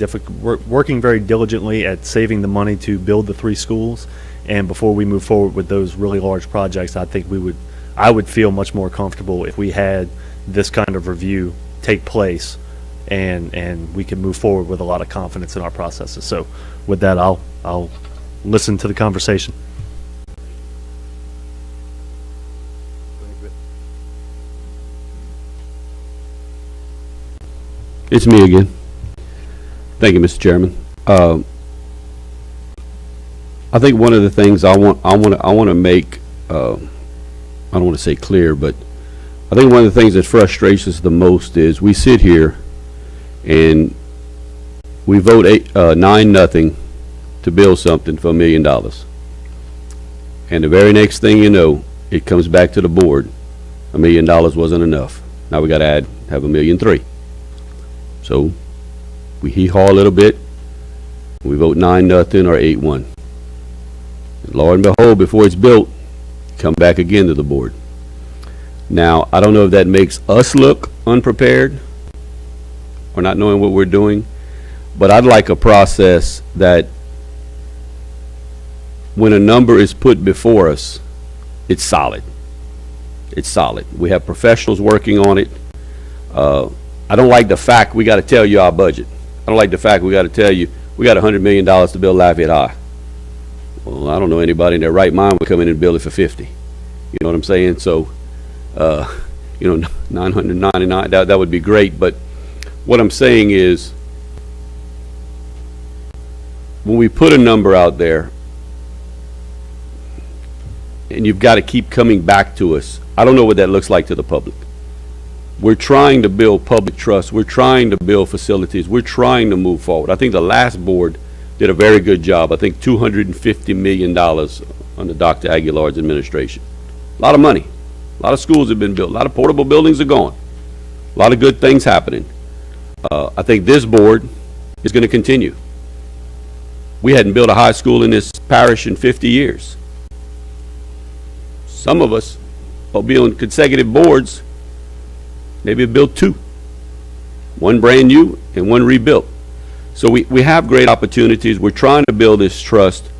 [SPEAKER 12] diligently at saving the money to build the 3 schools, and before we move forward with those really large projects, I think I would feel much more comfortable if we had this kind of review take place, and we can move forward with a lot of confidence in our processes. So with that, I'll listen to the conversation.
[SPEAKER 8] It's me again. Thank you, Mr. Chairman. I think one of the things I want to make, I don't want to say clear, but I think one of the things that frustrates us the most is we sit here and we vote 9-0 to build something for $1 million. And the very next thing you know, it comes back to the board. $1 million wasn't enough. Now we got to have $1.3 million. So we hee-haw a little bit. We vote 9-0 or 8-1. And lo and behold, before it's built, come back again to the board. Now, I don't know if that makes us look unprepared or not knowing what we're doing, but I'd like a process that when a number is put before us, it's solid. It's solid. We have professionals working on it. I don't like the fact we got to tell you our budget. I don't like the fact we got to tell you we got $100 million to build Lafayette High. Well, I don't know anybody in their right mind would come in and build it for 50. You know what I'm saying? So, 999, that would be great. But what I'm saying is, when we put a number out there, and you've got to keep coming back to us, I don't know what that looks like to the public. We're trying to build public trust. We're trying to build facilities. We're trying to move forward. I think the last board did a very good job. I think $250 million under Dr. Aguilar's administration. A lot of money. A lot of schools have been built. A lot of portable buildings are gone. A lot of good things happening. I think this board is going to continue. We hadn't built a high school in this parish in 50 years. Some of us will be on consecutive boards, maybe have built 2. One brand new and one rebuilt. So we have great opportunities. We're trying to build this trust.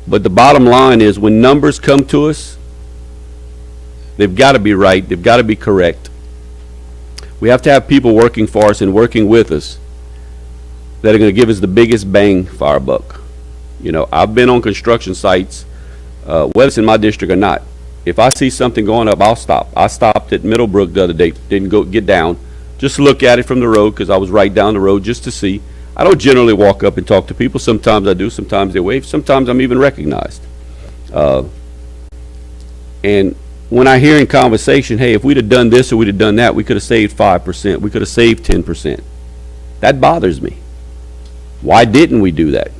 [SPEAKER 8] But the bottom line is, when numbers come to us, they've got to be right. They've got to be correct. We have to have people working for us and working with us that are going to give us the biggest bang for our buck. You know, I've been on construction sites, whether it's in my district or not. If I see something going up, I'll stop. I stopped at Middlebrook the other day, didn't go get down, just look at it from the road because I was right down the road just to see. I don't generally walk up and talk to people. Sometimes I do, sometimes they wave, sometimes I'm even recognized. And when I hear in conversation, hey, if we'd have done this or we'd have done that, we could have saved 5%, we could have saved 10%. That bothers me. Why didn't we do that?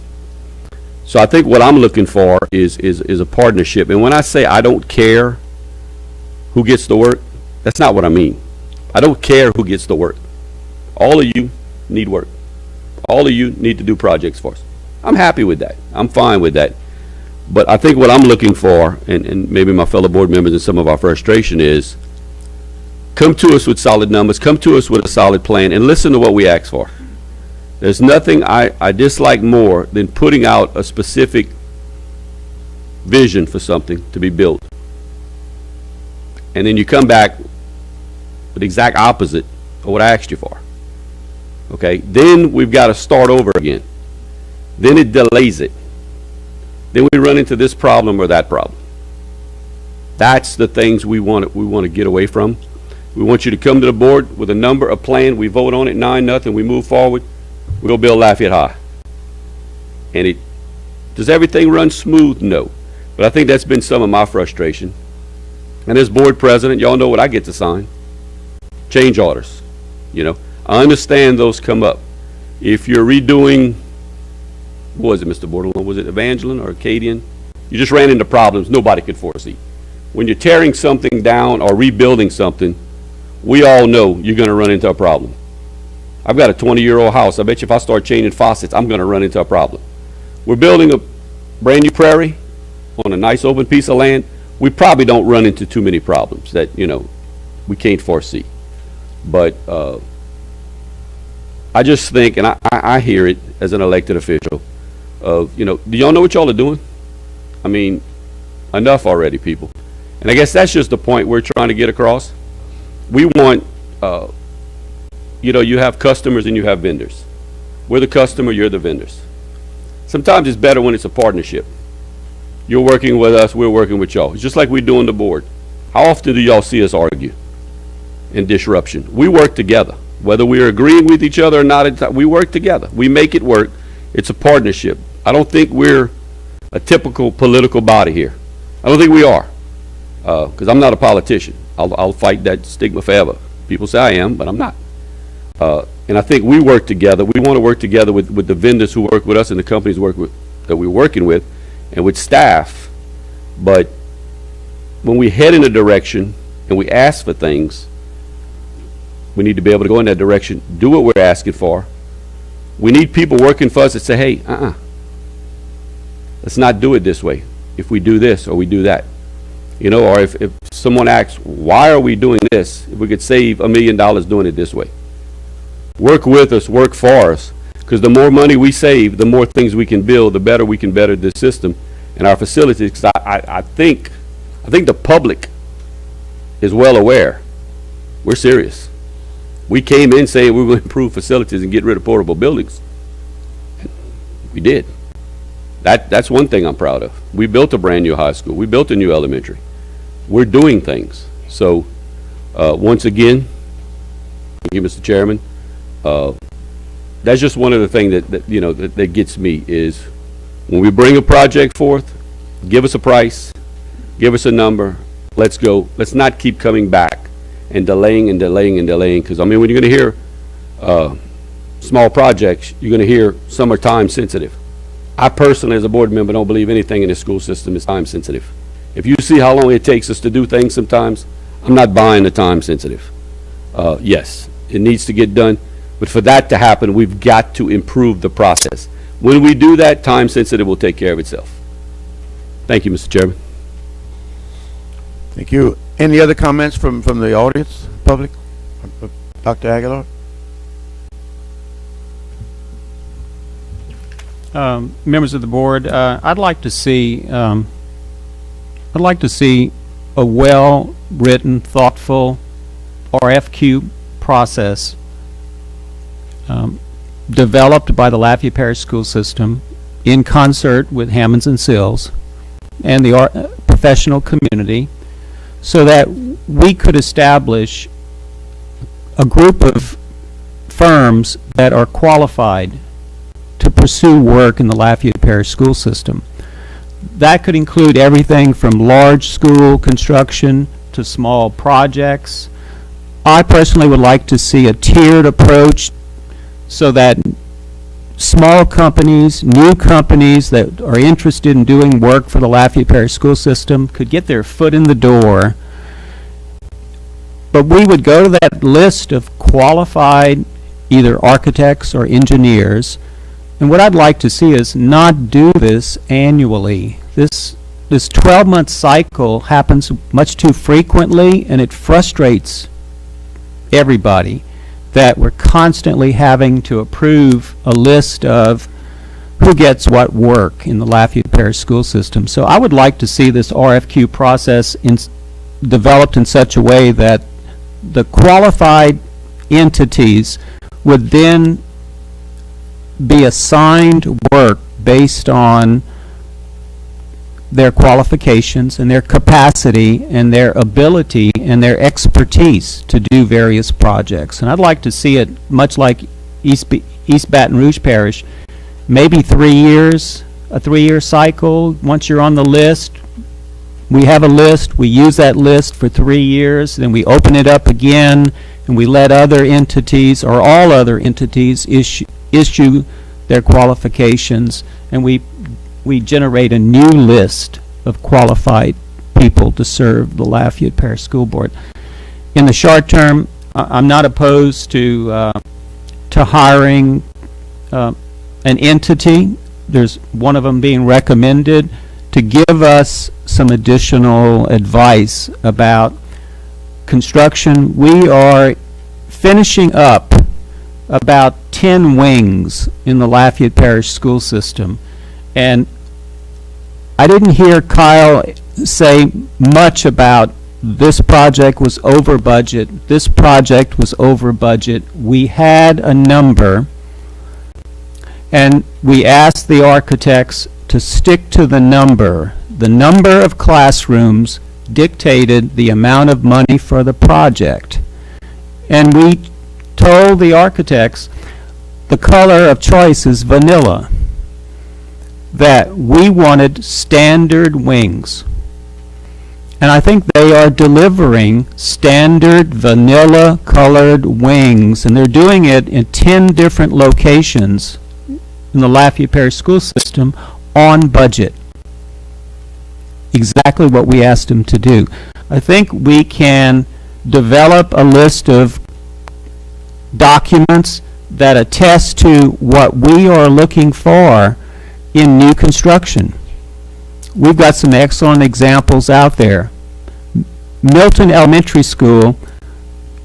[SPEAKER 8] So I think what I'm looking for is a partnership. And when I say I don't care who gets the work, that's not what I mean. I don't care who gets the work. All of you need work. All of you need to do projects for us. I'm happy with that. I'm fine with that. But I think what I'm looking for, and maybe my fellow board members and some of our frustration is, come to us with solid numbers, come to us with a solid plan, and listen to what we ask for. There's nothing I dislike more than putting out a specific vision for something to be built. And then you come back with the exact opposite of what I asked you for. Okay? Then we've got to start over again. Then it delays it. Then we run into this problem or that problem. That's the things we want to get away from. We want you to come to the board with a number, a plan. We vote on it, 9-0. We move forward. We go build Lafayette High. And does everything run smooth? No. But I think that's been some of my frustration. And as board president, y'all know what I get to sign. Change orders. You know, I understand those come up. If you're redoing, what was it, Mr. Bordelon? Was it Evangeline or Acadian? You just ran into problems nobody could foresee. When you're tearing something down or rebuilding something, we all know you're going to run into a problem. I've got a 20-year-old house. I bet you if I start changing faucets, I'm going to run into a problem. We're building a brand new prairie on a nice open piece of land. We probably don't run into too many problems that, you know, we can't foresee. But I just think, and I hear it as an elected official, of, you know, do y'all know what y'all are doing? I mean, enough already, people. And I guess that's just the point we're trying to get across. We want, you know, you have customers and you have vendors. We're the customer, you're the vendors. Sometimes it's better when it's a partnership. You're working with us, we're working with y'all. It's just like we do on the board. How often do y'all see us argue and disruption? We work together. Whether we're agreeing with each other or not, we work together. We make it work. It's a partnership. I don't think we're a typical political body here. I don't think we are. Because I'm not a politician. I'll fight that stigma forever. People say I am, but I'm not. And I think we work together. We want to work together with the vendors who work with us and the companies that we're working with and with staff. But when we head in a direction and we ask for things, we need to be able to go in that direction, do what we're asking for. We need people working for us that say, hey, let's not do it this way. If we do this or we do that. You know, or if someone asks, why are we doing this? If we could save $1 million doing it this way. Work with us, work for us, because the more money we save, the more things we can build, the better we can better this system and our facilities. Because I think the public is well aware. We're serious. We came in saying we were going to improve facilities and get rid of portable buildings. And we did. That's one thing I'm proud of. We built a brand new high school. We built a new elementary. We're doing things. So once again, thank you, Mr. Chairman. That's just one of the things that you know that gets me is when we bring a project forth, give us a price, give us a number, let's go. Let's not keep coming back and delaying and delaying and delaying, because I mean when you're going to hear small projects, you're going to hear some are time sensitive. I personally as a board member don't believe anything in the school system is time sensitive. If you see how long it takes us to do things sometimes, I'm not buying the time sensitive. Yes, it needs to get done. But for that to happen, we've got to improve the process. When we do that, time sensitive will take care of itself. Thank you, Mr. Chairman.
[SPEAKER 6] Thank you. Any other comments from the audience, public? Dr. Aguilar?
[SPEAKER 2] Members of the board, I'd like to see a well-written, thoughtful RFQ process developed by the Lafayette Parish School System in concert with Hammonds and Sills and the professional community, so that we could establish a group of firms that are qualified to pursue work in the Lafayette Parish School System. That could include everything from large school construction to small projects. I personally would like to see a tiered approach so that small companies, new companies that are interested in doing work for the Lafayette Parish School System could get their foot in the door. But we would go to that list of qualified either architects or engineers, and what I'd like to see is not do this annually. This 12-month cycle happens much too frequently, and it frustrates everybody that we're constantly having to approve a list of who gets what work in the Lafayette Parish School System. So I would like to see this RFQ process developed in such a way that the qualified entities would then be assigned work based on their qualifications and their capacity and their ability and their expertise to do various projects. And I'd like to see it much like East Baton Rouge Parish, maybe 3 years, a 3-year cycle. Once you're on the list, we have a list, we use that list for 3 years, then we open it up again, and we let other entities or all other entities issue their qualifications, and we generate a new list of qualified people to serve the Lafayette Parish School Board. In the short term, I'm not opposed to hiring an entity. There's one of them being recommended to give us some additional advice about construction. We are finishing up about 10 wings in the Lafayette Parish School System, and I didn't hear Kyle say much about this project was over budget, this project was over budget. We had a number, and we asked the architects to stick to the number. The number of classrooms dictated the amount of money for the project. And we told the architects the color of choice is vanilla, that we wanted standard wings. And I think they are delivering standard vanilla colored wings, and they're doing it in 10 different locations in the Lafayette Parish School System on budget. Exactly what we asked them to do. I think we can develop a list of documents that attest to what we are looking for in new construction. We've got some excellent examples out there. Milton Elementary School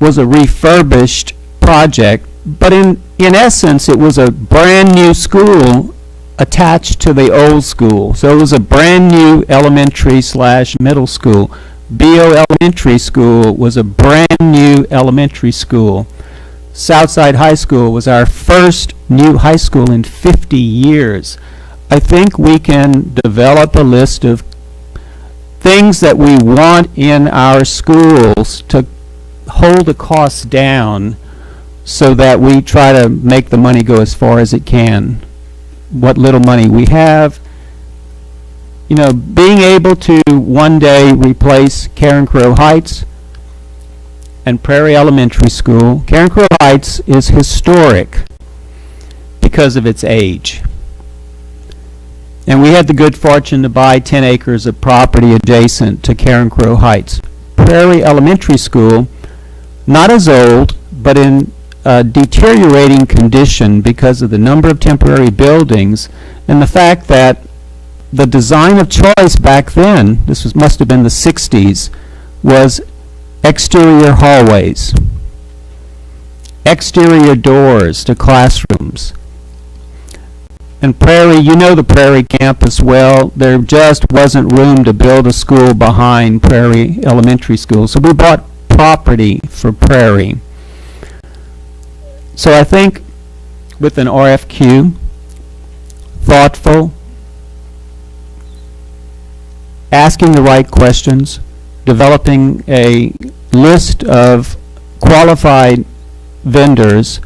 [SPEAKER 2] was a refurbished project, but in essence it was a brand new school attached to the old school. So it was a brand new elementary / middle school. BO Elementary School was a brand new elementary school. Southside High School was our first new high school in 50 years. I think we can develop a list of things that we want in our schools to hold the costs down so that we try to make the money go as far as it can. What little money we have, you know, being able to one day replace Karen Crow Heights and Prairie Elementary School. Karen Crow Heights is historic because of its age. And we had the good fortune to buy 10 acres of property adjacent to Karen Crow Heights. Prairie Elementary School, not as old, but in a deteriorating condition because of the number of temporary buildings and the fact that the design of choice back then, must have been the 60s, was exterior hallways, exterior doors to classrooms. And Prairie, you know the Prairie campus well, there just wasn't room to build a school behind Prairie Elementary School. So we bought property for Prairie. So I think with an RFQ, thoughtful, asking the right questions, developing a list of qualified vendors,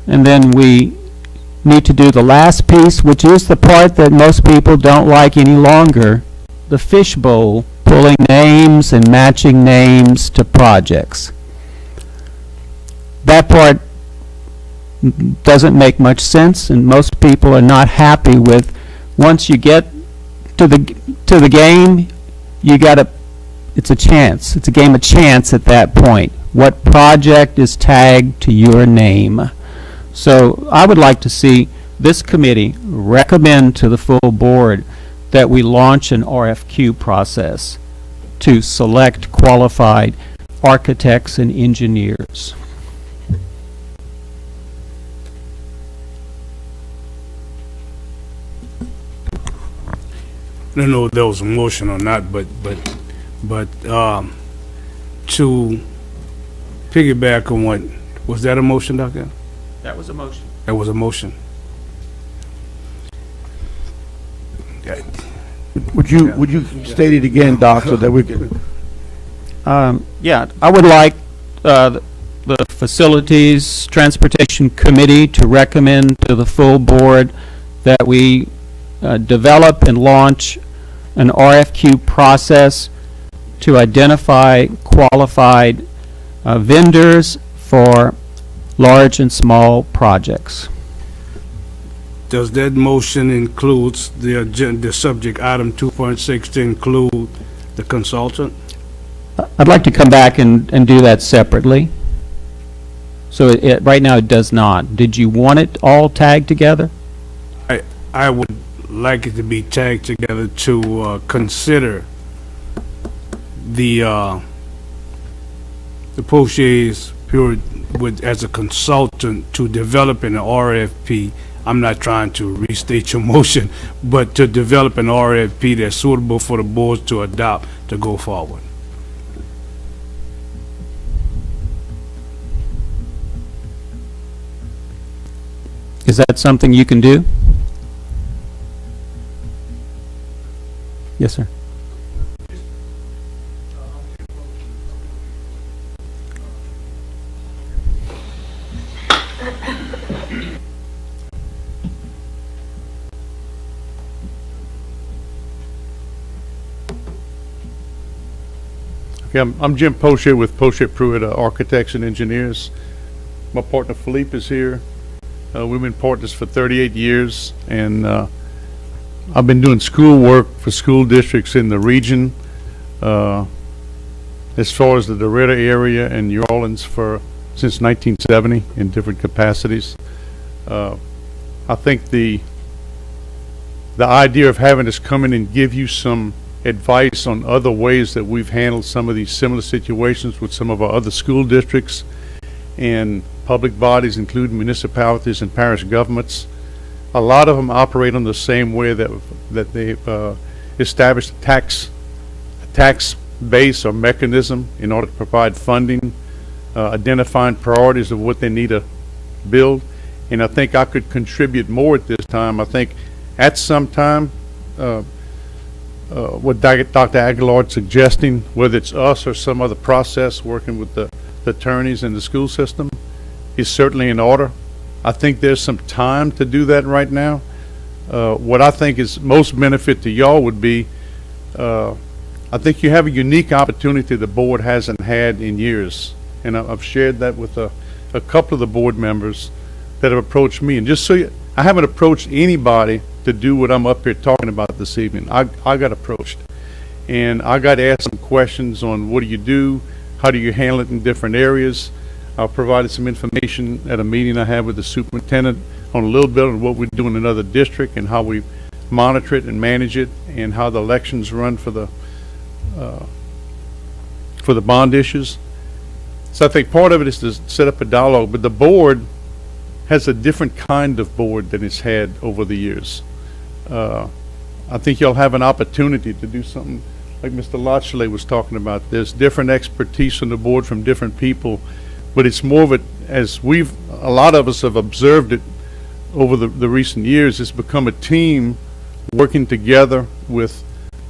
[SPEAKER 2] and then we need to do the last piece, which is the part that most people don't like any longer, the fishbowl, pulling names and matching names to projects. That part doesn't make much sense, and most people are not happy with, once you get to the game, you gotta, it's a chance. It's a game of chance at that point. What project is tagged to your name? So I would like to see this committee recommend to the full board that we launch an RFQ process to select qualified architects and engineers.
[SPEAKER 5] I don't know if there was a motion or not, but to piggyback on what, was that a motion, Doctor?
[SPEAKER 2] That was a motion.
[SPEAKER 5] That was a motion.
[SPEAKER 6] Would you state it again, Doc, so that we can?
[SPEAKER 2] Yeah, I would like the Facilities Transportation Committee to recommend to the full board that we develop and launch an RFQ process to identify qualified vendors for large and small projects.
[SPEAKER 5] Does that motion includes the subject item 2.6 to include the consultant?
[SPEAKER 2] I'd like to come back and do that separately. So right now it does not. Did you want it all tagged together?
[SPEAKER 5] I would like it to be tagged together to consider the Poche Prouet as a consultant to develop an RFP. I'm not trying to restate your motion, but to develop an RFP that's suitable for the boards to adopt to go forward.
[SPEAKER 2] Is that something you can do? Yes, sir.
[SPEAKER 6] Okay, I'm Jim Poche with Poche Prouet Architects and Engineers. My partner Philippe is here. We've been partners for 38 years, and I've been doing school work for school districts in the region, as far as the Doretta area and New Orleans since 1970 in different capacities. I think the idea of having us come in and give you some advice on other ways that we've handled some of these similar situations with some of our other school districts and public bodies, including municipalities and parish governments. A lot of them operate on the same way that they've established a tax base or mechanism in order to provide funding, identifying priorities of what they need to build. And I think I could contribute more at this time. I think at some time, what Dr. Aguilar's suggesting, whether it's us or some other process working with the attorneys in the school system, is certainly in order. I think there's some time to do that right now. What I think is most benefit to y'all would be, I think you have a unique opportunity the board hasn't had in years. And I've shared that with a couple of the board members that have approached me. And just so I haven't approached anybody to do what I'm up here talking about this evening. I got approached. And I got asked some questions on what do you do? How do you handle it in different areas? I provided some information at a meeting I had with the superintendent on a little bit on what we do in another district and how we monitor it and manage it and how the elections run for the bond issues. So I think part of it is to set up a dialogue, but the board has a different kind of board than it's had over the years. I think you'll have an opportunity to do something like Mr. Lotchley was talking about. There's different expertise on the board from different people, but it's more of
[SPEAKER 13] as a lot of us have observed it over the recent years, it's become a team working together with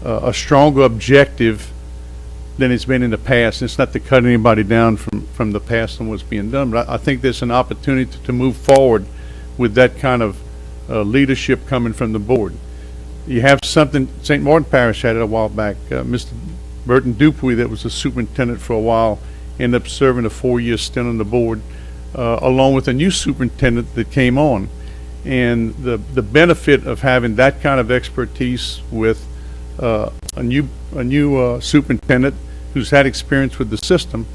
[SPEAKER 13] a stronger objective than it's been in the past. It's not to cut anybody down from the past and what's being done, but I think there's an opportunity to move forward with that kind of leadership coming from the board. You have something, St. Martin Parish had it a while back. Mr. Burton Dupuy, that was the superintendent for a while, ended up serving a 4-year stint on the board, along with a new superintendent that came on. And the benefit of having that kind of expertise with a new superintendent who's had experience with the system,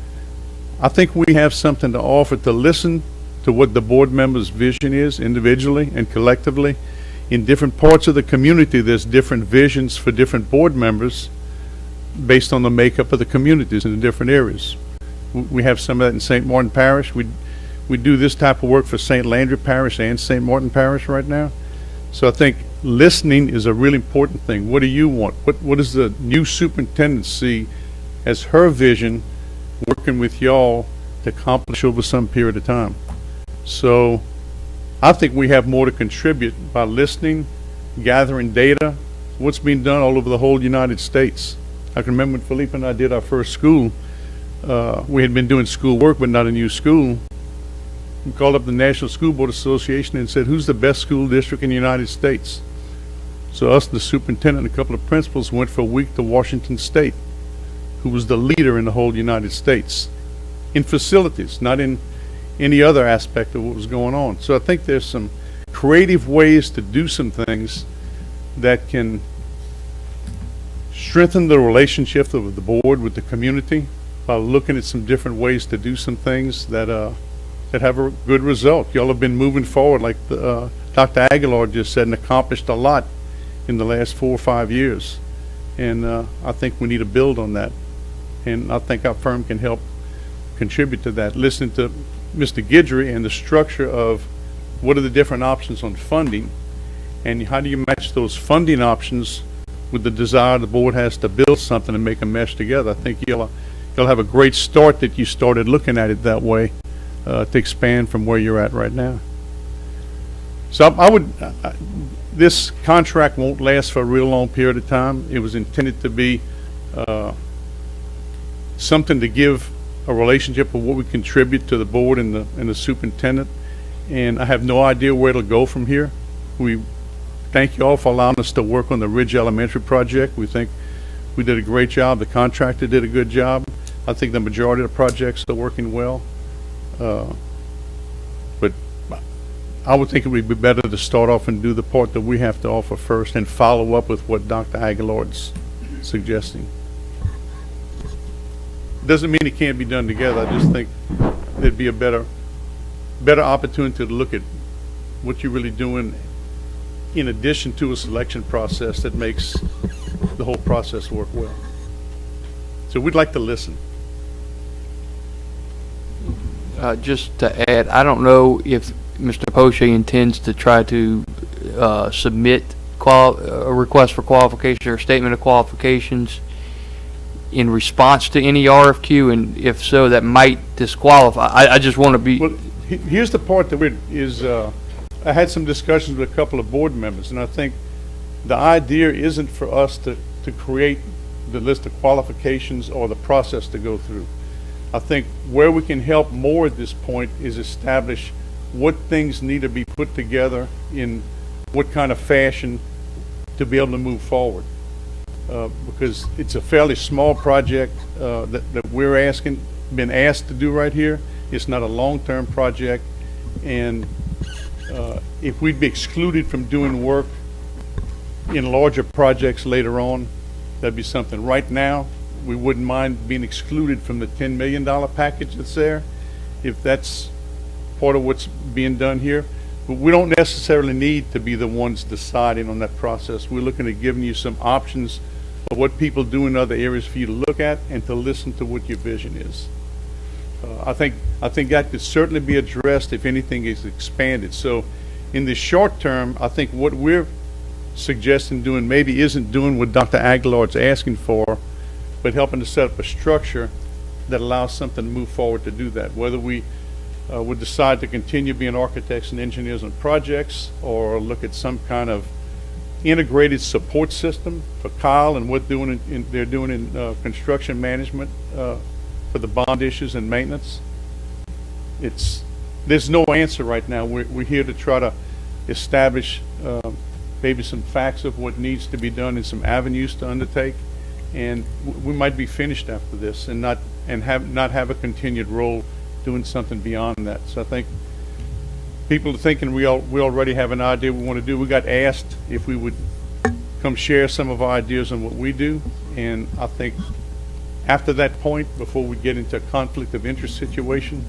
[SPEAKER 13] I think we have something to offer to listen to what the board members' vision is individually and collectively. In different parts of the community, there's different visions for different board members based on the makeup of the communities in the different areas. We have some of that in St. Martin Parish. We do this type of work for St. Landry Parish and St. Martin Parish right now. So I think listening is a really important thing. What do you want? What does the new superintendent see as her vision working with y'all to accomplish over some period of time? So I think we have more to contribute by listening, gathering data, what's being done all over the whole United States. I can remember when Felipe and I did our first school, we had been doing school work but not a new school. We called up the National School Board Association and said, who's the best school district in the United States? So us, the superintendent, and a couple of principals went for a week to Washington State, who was the leader in the whole United States in facilities, not in any other aspect of what was going on. So I think there's some creative ways to do some things that can strengthen the relationship of the board with the community by looking at some different ways to do some things that have a good result. Y'all have been moving forward, like Dr. Aguilar just said, and accomplished a lot in the last 4 or 5 years. And I think we need to build on that. And I think our firm can help contribute to that. Listening to Mr. Guidry and the structure of what are the different options on funding, and how do you match those funding options with the desire the board has to build something and make a mesh together. I think you'll have a great start that you started looking at it that way to expand from where you're at right now. So this contract won't last for a real long period of time. It was intended to be something to give a relationship of what we contribute to the board and the superintendent. And I have no idea where it'll go from here. We thank you all for allowing us to work on the Ridge Elementary project. We think we did a great job. The contractor did a good job. I think the majority of the projects are working well. But I would think it would be better to start off and do the part that we have to offer first and follow up with what Dr. Aguilar's suggesting. Doesn't mean it can't be done together. I just think there'd be a better opportunity to look at what you're really doing in addition to a selection process that makes the whole process work well. So we'd like to listen.
[SPEAKER 7] Just to add, I don't know if Mr. Poche intends to try to submit a request for qualification or statement of qualifications in response to any RFQ, and if so, that might disqualify. I just want to be...
[SPEAKER 13] Well, here's the part that I had some discussions with a couple of board members, and I think the idea isn't for us to create the list of qualifications or the process to go through. I think where we can help more at this point is establish what things need to be put together in what kind of fashion to be able to move forward. Because it's a fairly small project that we're been asked to do right here. It's not a long-term project, and if we'd be excluded from doing work in larger projects later on, that'd be something. Right now, we wouldn't mind being excluded from the $10 million package that's there, if that's part of what's being done here. But we don't necessarily need to be the ones deciding on that process. We're looking at giving you some options of what people do in other areas for you to look at and to listen to what your vision is. I think that could certainly be addressed if anything is expanded. So in the short term, I think what we're suggesting doing maybe isn't doing what Dr. Aguilar's asking for, but helping to set up a structure that allows something to move forward to do that. Whether we would decide to continue being architects and engineers on projects, or look at some kind of integrated support system for Kyle and what they're doing in construction management for the bond issues and maintenance. There's no answer right now. We're here to try to establish maybe some facts of what needs to be done and some avenues to undertake, and we might be finished after this and not have a continued role doing something beyond that. So I think people are thinking we already have an idea we want to do. We got asked if we would come share some of our ideas on what we do, and I think after that point, before we get into a conflict of interest situation,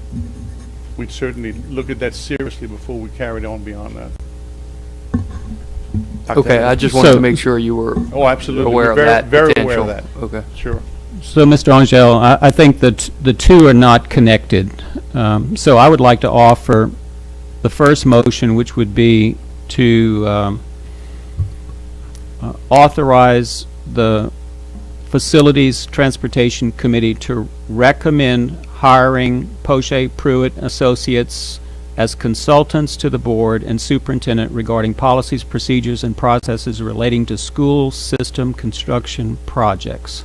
[SPEAKER 13] we'd certainly look at that seriously before we carried on beyond that.
[SPEAKER 7] Okay, I just wanted to make sure you were
[SPEAKER 13] Oh, absolutely.
[SPEAKER 7] aware of
[SPEAKER 13] Very-
[SPEAKER 7] that
[SPEAKER 13] very
[SPEAKER 7] potential.
[SPEAKER 13] aware of that.
[SPEAKER 7] Okay.
[SPEAKER 13] Sure.
[SPEAKER 2] So, Mr. Angel, I think that the two are not connected. So I would like to offer the first motion, which would be to authorize the Facilities Transportation Committee to recommend hiring Poche Prouet Associates as consultants to the board and superintendent regarding policies, procedures, and processes relating to school system construction projects.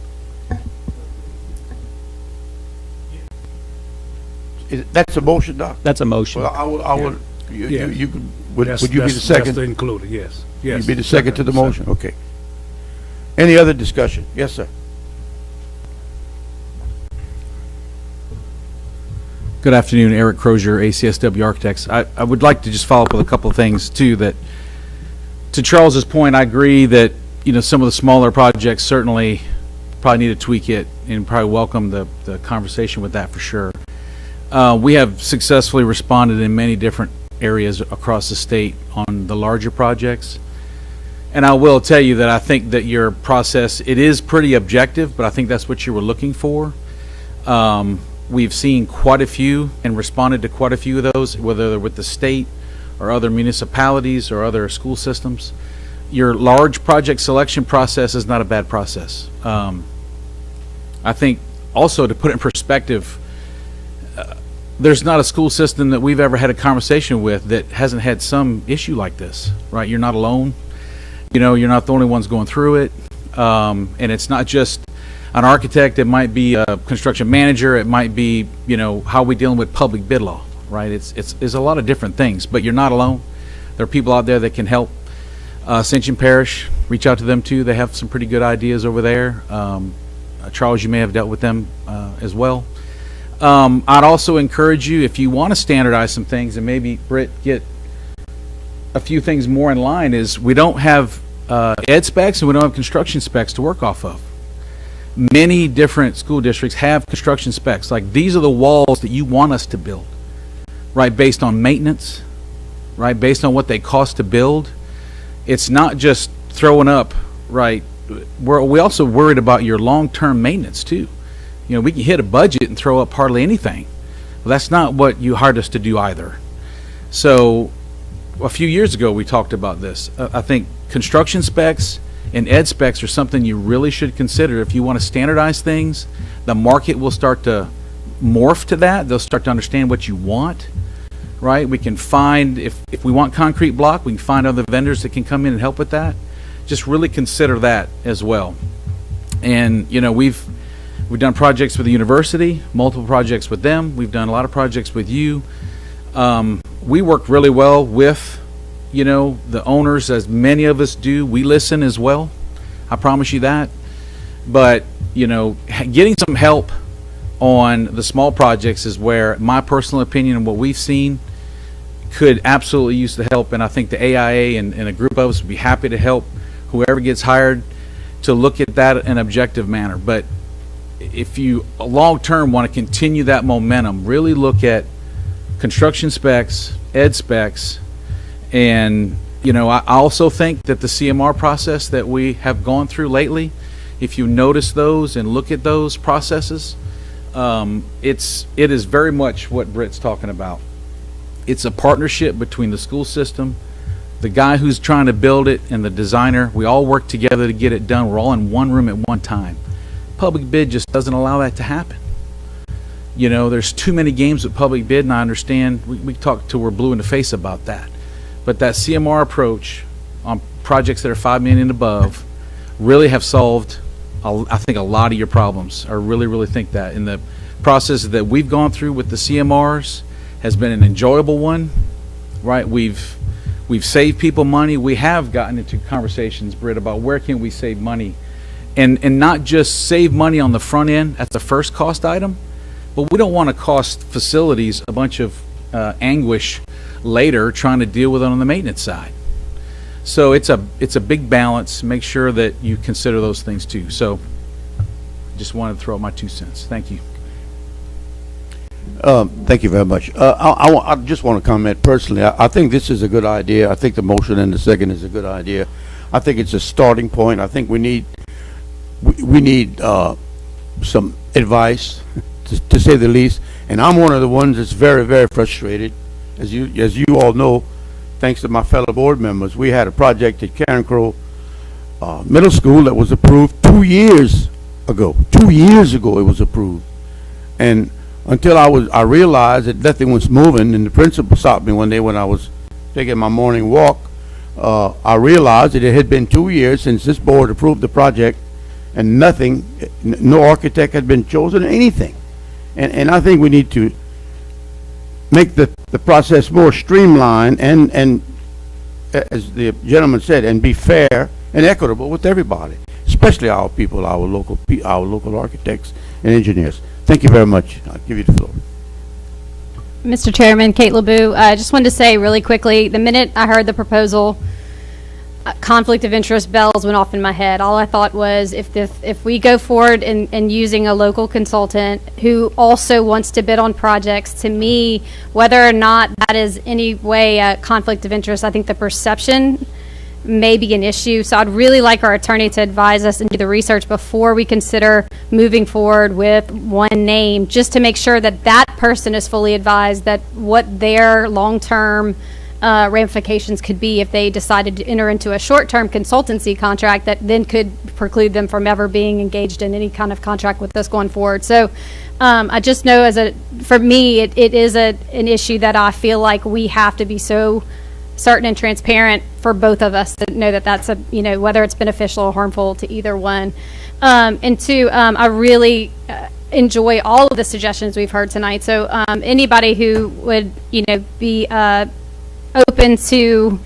[SPEAKER 6] That's a motion, Doc?
[SPEAKER 2] That's a motion.
[SPEAKER 6] Well, I would,
[SPEAKER 5] Yeah.
[SPEAKER 6] you could, would
[SPEAKER 5] That's-
[SPEAKER 6] you be the
[SPEAKER 5] that's-
[SPEAKER 6] second?
[SPEAKER 5] That's included, yes.
[SPEAKER 6] You'd
[SPEAKER 5] Yes.
[SPEAKER 6] be the second to the motion? Okay. Any other discussion? Yes, sir.
[SPEAKER 14] Good afternoon, Eric Crozier, ACSW Architects. I would like to just follow up with a couple of things too. That to Charles's point, I agree that some of the smaller projects certainly probably need to tweak it, and probably welcome the conversation with that for sure. We have successfully responded in many different areas across the state on the larger projects, and I will tell you that I think that your process, it is pretty objective, but I think that's what you were looking for. We've seen quite a few and responded to quite a few of those, whether they're with the state or other municipalities or other school systems. Your large project selection process is not a bad process. I think also, to put it in perspective, there's not a school system that we've ever had a conversation with that hasn't had some issue like this, right? You're not alone. You're not the only ones going through it. And it's not just an architect, it might be a construction manager, it might be, how we dealing with public bid law, right? It's a lot of different things, but you're not alone. There are people out there that can help. Ascension Parish, reach out to them too. They have some pretty good ideas over there. Charles, you may have dealt with them as well. I'd also encourage you, if you want to standardize some things and maybe, Britt, get a few things more in line, is we don't have ed specs and we don't have construction specs to work off of. Many different school districts have construction specs, like these are the walls that you want us to build, right, based on maintenance, right, based on what they cost to build. It's not just throwing up, right. We also worried about your long-term maintenance too. We can hit a budget and throw up hardly anything. Well, that's not what you hired us to do either. So a few years ago we talked about this. I think construction specs and ed specs are something you really should consider. If you want to standardize things, the market will start to morph to that. They'll start to understand what you want, right? We can find, if we want concrete block, we can find other vendors that can come in and help with that. Just really consider that as well. And, we've done projects with the university, multiple projects with them. We've done a lot of projects with you. We work really well with the owners, as many of us do. We listen as well. I promise you that. But, getting some help on the small projects is where my personal opinion and what we've seen could absolutely use the help. And I think the AIA and a group of us would be happy to help whoever gets hired to look at that in an objective manner. But if you long-term want to continue that momentum, really look at construction specs, ed specs, and I also think that the CMR process that we have gone through lately, if you notice those and look at those processes, it is very much what Britt's talking about. It's a partnership between the school system, the guy who's trying to build it, and the designer. We all work together to get it done. We're all in one room at one time. Public bid just doesn't allow that to happen. You know, there's too many games with public bid, and I understand, we talk till we're blue in the face about that. But that CMR approach on projects that are 5 million and above really have solved, I think, a lot of your problems. I really, really think that. And the process that we've gone through with the CMRs has been an enjoyable one, right? We've saved people money. We have gotten into conversations, Britt, about where can we save money. And not just save money on the front end, that's the first cost item, but we don't want to cost facilities a bunch of anguish later trying to deal with it on the maintenance side. So it's a big balance. Make sure that you consider those things too. So just wanted to throw out my 2 cents. Thank you.
[SPEAKER 6] Thank you very much. I just want to comment personally. I think this is a good idea. I think the motion and the second is a good idea. I think it's a starting point. I think we need some advice, to say the least. And I'm one of the ones that's very, very frustrated. As you all know, thanks to my fellow board members, we had a project at Karen Crow Middle School that was approved 2 years ago. 2 years ago it was approved. And until I realized that nothing was moving, and the principal stopped me one day when I was taking my morning walk. I realized that it had been 2 years since this board approved the project, and nothing, no architect had been chosen, anything. And I think we need to make the process more streamlined and, as the gentleman said, and be fair and equitable with everybody, especially our people, our local architects and engineers. Thank you very much. I'll give you the floor.
[SPEAKER 9] Mr. Chairman, Kate LeBou, I just wanted to say really quickly, the minute I heard the proposal, conflict of interest bells went off in my head. All I thought was, if we go forward in using a local consultant who also wants to bid on projects, to me, whether or not that is any way a conflict of interest, I think the perception may be an issue. So I'd really like our attorney to advise us and do the research before we consider moving forward with one name, just to make sure that that person is fully advised that what their long-term ramifications could be if they decided to enter into a short-term consultancy contract that then could preclude them from ever being engaged in any kind of contract with us going forward. So I just know for me, it is an issue that I feel like we have to be so certain and transparent for both of us to know that that's whether it's beneficial or harmful to either one. And two, I really enjoy all of the suggestions we've heard tonight. So anybody who would, be open to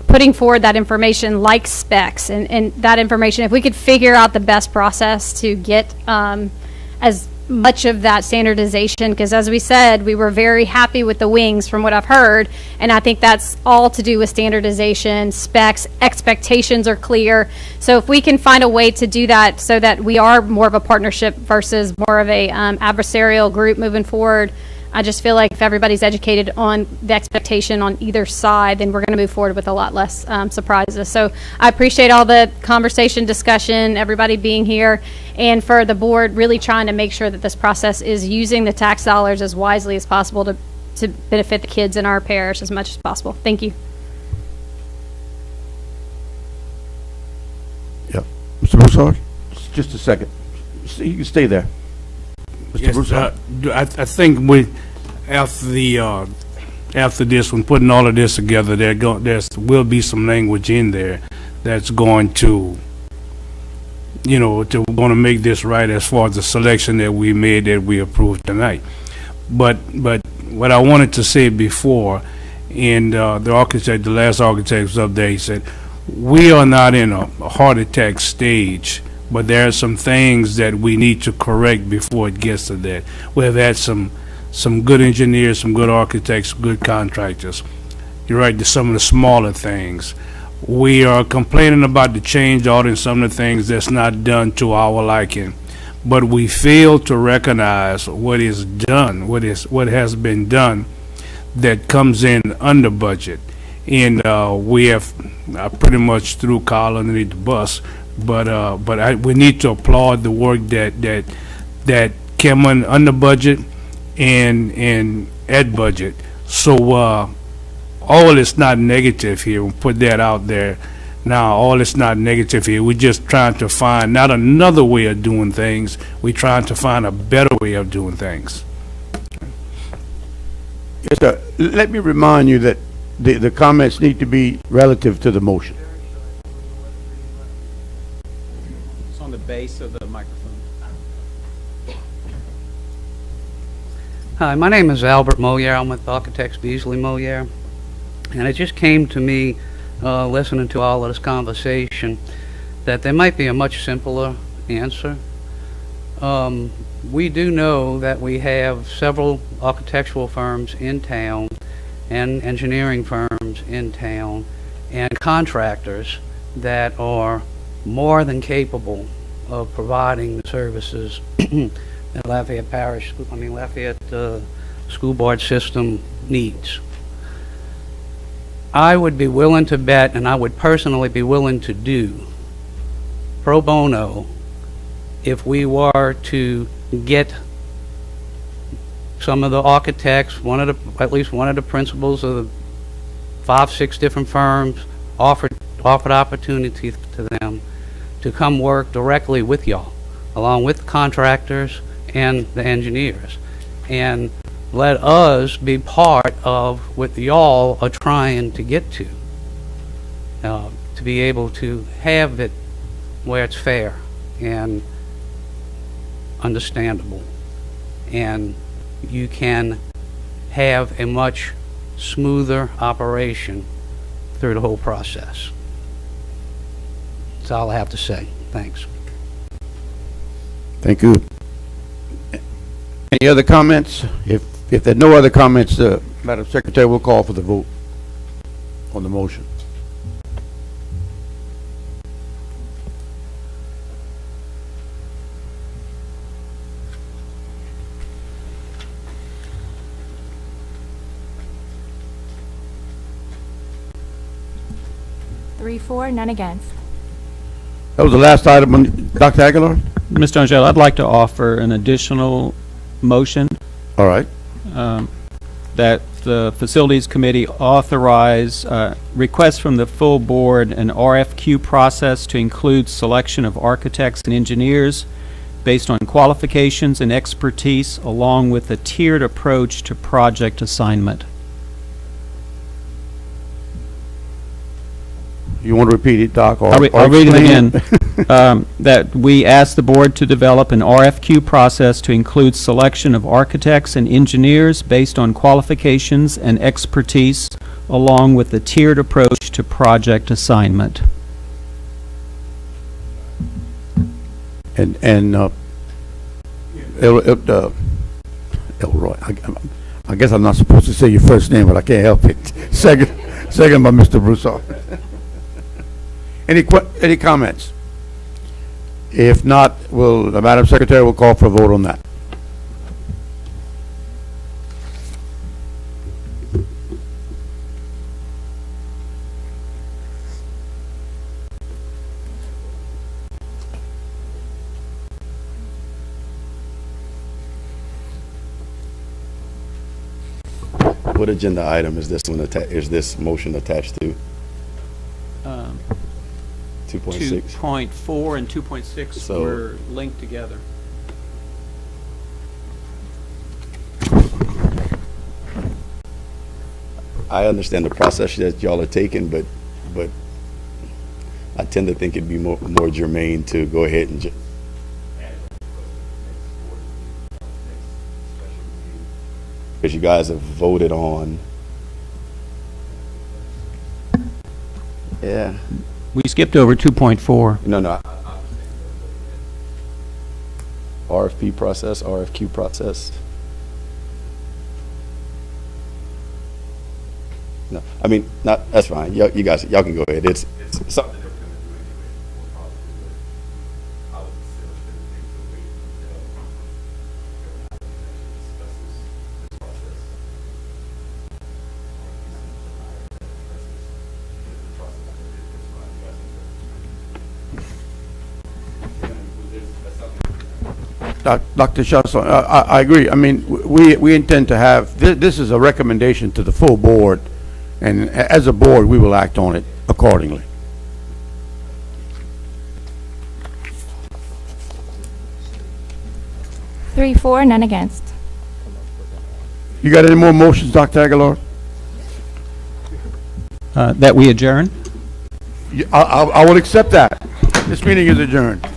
[SPEAKER 9] putting forward that information, like specs and that information, if we could figure out the best process to get as much of that standardization, because as we said, we were very happy with the wings from what I've heard, and I think that's all to do with standardization, specs, expectations are clear. So if we can find a way to do that so that we are more of a partnership versus more of a adversarial group moving forward, I just feel like if everybody's educated on the expectation on either side, then we're going to move forward with a lot less surprises. So I appreciate all the conversation, discussion, everybody being here, and for the board really trying to make sure that this process is using the tax dollars as wisely as possible to benefit the kids in our parish as much as possible. Thank you.
[SPEAKER 6] Yeah. Mr. Broussard, just a second. You can stay there.
[SPEAKER 5] Yes, I think after this, when putting all of this together, there will be some language in there that's going to, going to make this right as far as the selection that we made that we approved tonight. But what I wanted to say before, and the last architect was up there, he said, we are not in a heart attack stage, but there are some things that we need to correct before it gets to that. We have had some good engineers, some good architects, good contractors. You're right, there's some of the smaller things. We are complaining about the change order and some of the things that's not done to our liking. But we fail to recognize what is done, what has been done that comes in under budget. And we have pretty much threw Kyle underneath the bus. But we need to applaud the work that came under budget and at budget. So all is not negative here. We'll put that out there. Now, all it's not negative here. We're just trying to find not another way of doing things. We're trying to find a better way of doing things.
[SPEAKER 6] Yes, sir. Let me remind you that the comments need to be relative to the motion.
[SPEAKER 2] It's on the base of the microphone.
[SPEAKER 15] Hi, my name is Albert Moyer. I'm with Architects Beasley Moyer. And it just came to me, listening to all of this conversation, that there might be a much simpler answer. We do know that we have several architectural firms in town and engineering firms in town and contractors that are more than capable of providing the services that Lafayette School Board system needs. I would be willing to bet, and I would personally be willing to do pro bono if we were to get some of the architects, at least one of the principals of the 5-6 different firms offered opportunity to them to come work directly with y'all, along with the contractors and the engineers, and let us be part of what y'all are trying to get to be able to have it where it's fair and understandable, and you can have a much smoother operation through the whole process. That's all I have to say. Thanks.
[SPEAKER 6] Thank you. Any other comments? If there are no other comments, Madam Secretary, we'll call for the vote on the motion.
[SPEAKER 16] Three, four, none against.
[SPEAKER 6] That was the last item. Dr. Aguilar?
[SPEAKER 2] Mr. Angel, I'd like to offer an additional motion.
[SPEAKER 6] All right.
[SPEAKER 2] That the Facilities Committee authorize request from the full board an RFQ process to include selection of architects and engineers based on qualifications and expertise, along with a tiered approach to project assignment.
[SPEAKER 6] You want to repeat it, Doc?
[SPEAKER 2] I'll read it again. That we ask the board to develop an RFQ process to include selection of architects and engineers based on qualifications and expertise, along with a tiered approach to project assignment.
[SPEAKER 6] Elroy, I guess I'm not supposed to say your first name, but I can't help it. Second by Mr. Broussard. Any comments? If not, the Madam Secretary will call for a vote on that.
[SPEAKER 17] What agenda item is this one is this motion attached to? 2.6.
[SPEAKER 2] 2.4 and 2.6 were linked together.
[SPEAKER 17] I understand the process that y'all are taking, but I tend to think it'd be more germane to go ahead and because you guys have voted on. Yeah.
[SPEAKER 2] We skipped over 2.4.
[SPEAKER 17] No. RFP process, RFQ process. No, I mean, not. That's fine. You guys, y'all can go ahead. It's something.
[SPEAKER 6] Dr. Shussel, I agree. I mean, we intend to have, this is a recommendation to the full board, and as a board, we will act on it accordingly.
[SPEAKER 16] 3 for, none against.
[SPEAKER 6] You got any more motions, Dr. Aguilar?
[SPEAKER 2] That we adjourn?
[SPEAKER 6] I will accept that. This meeting is adjourned.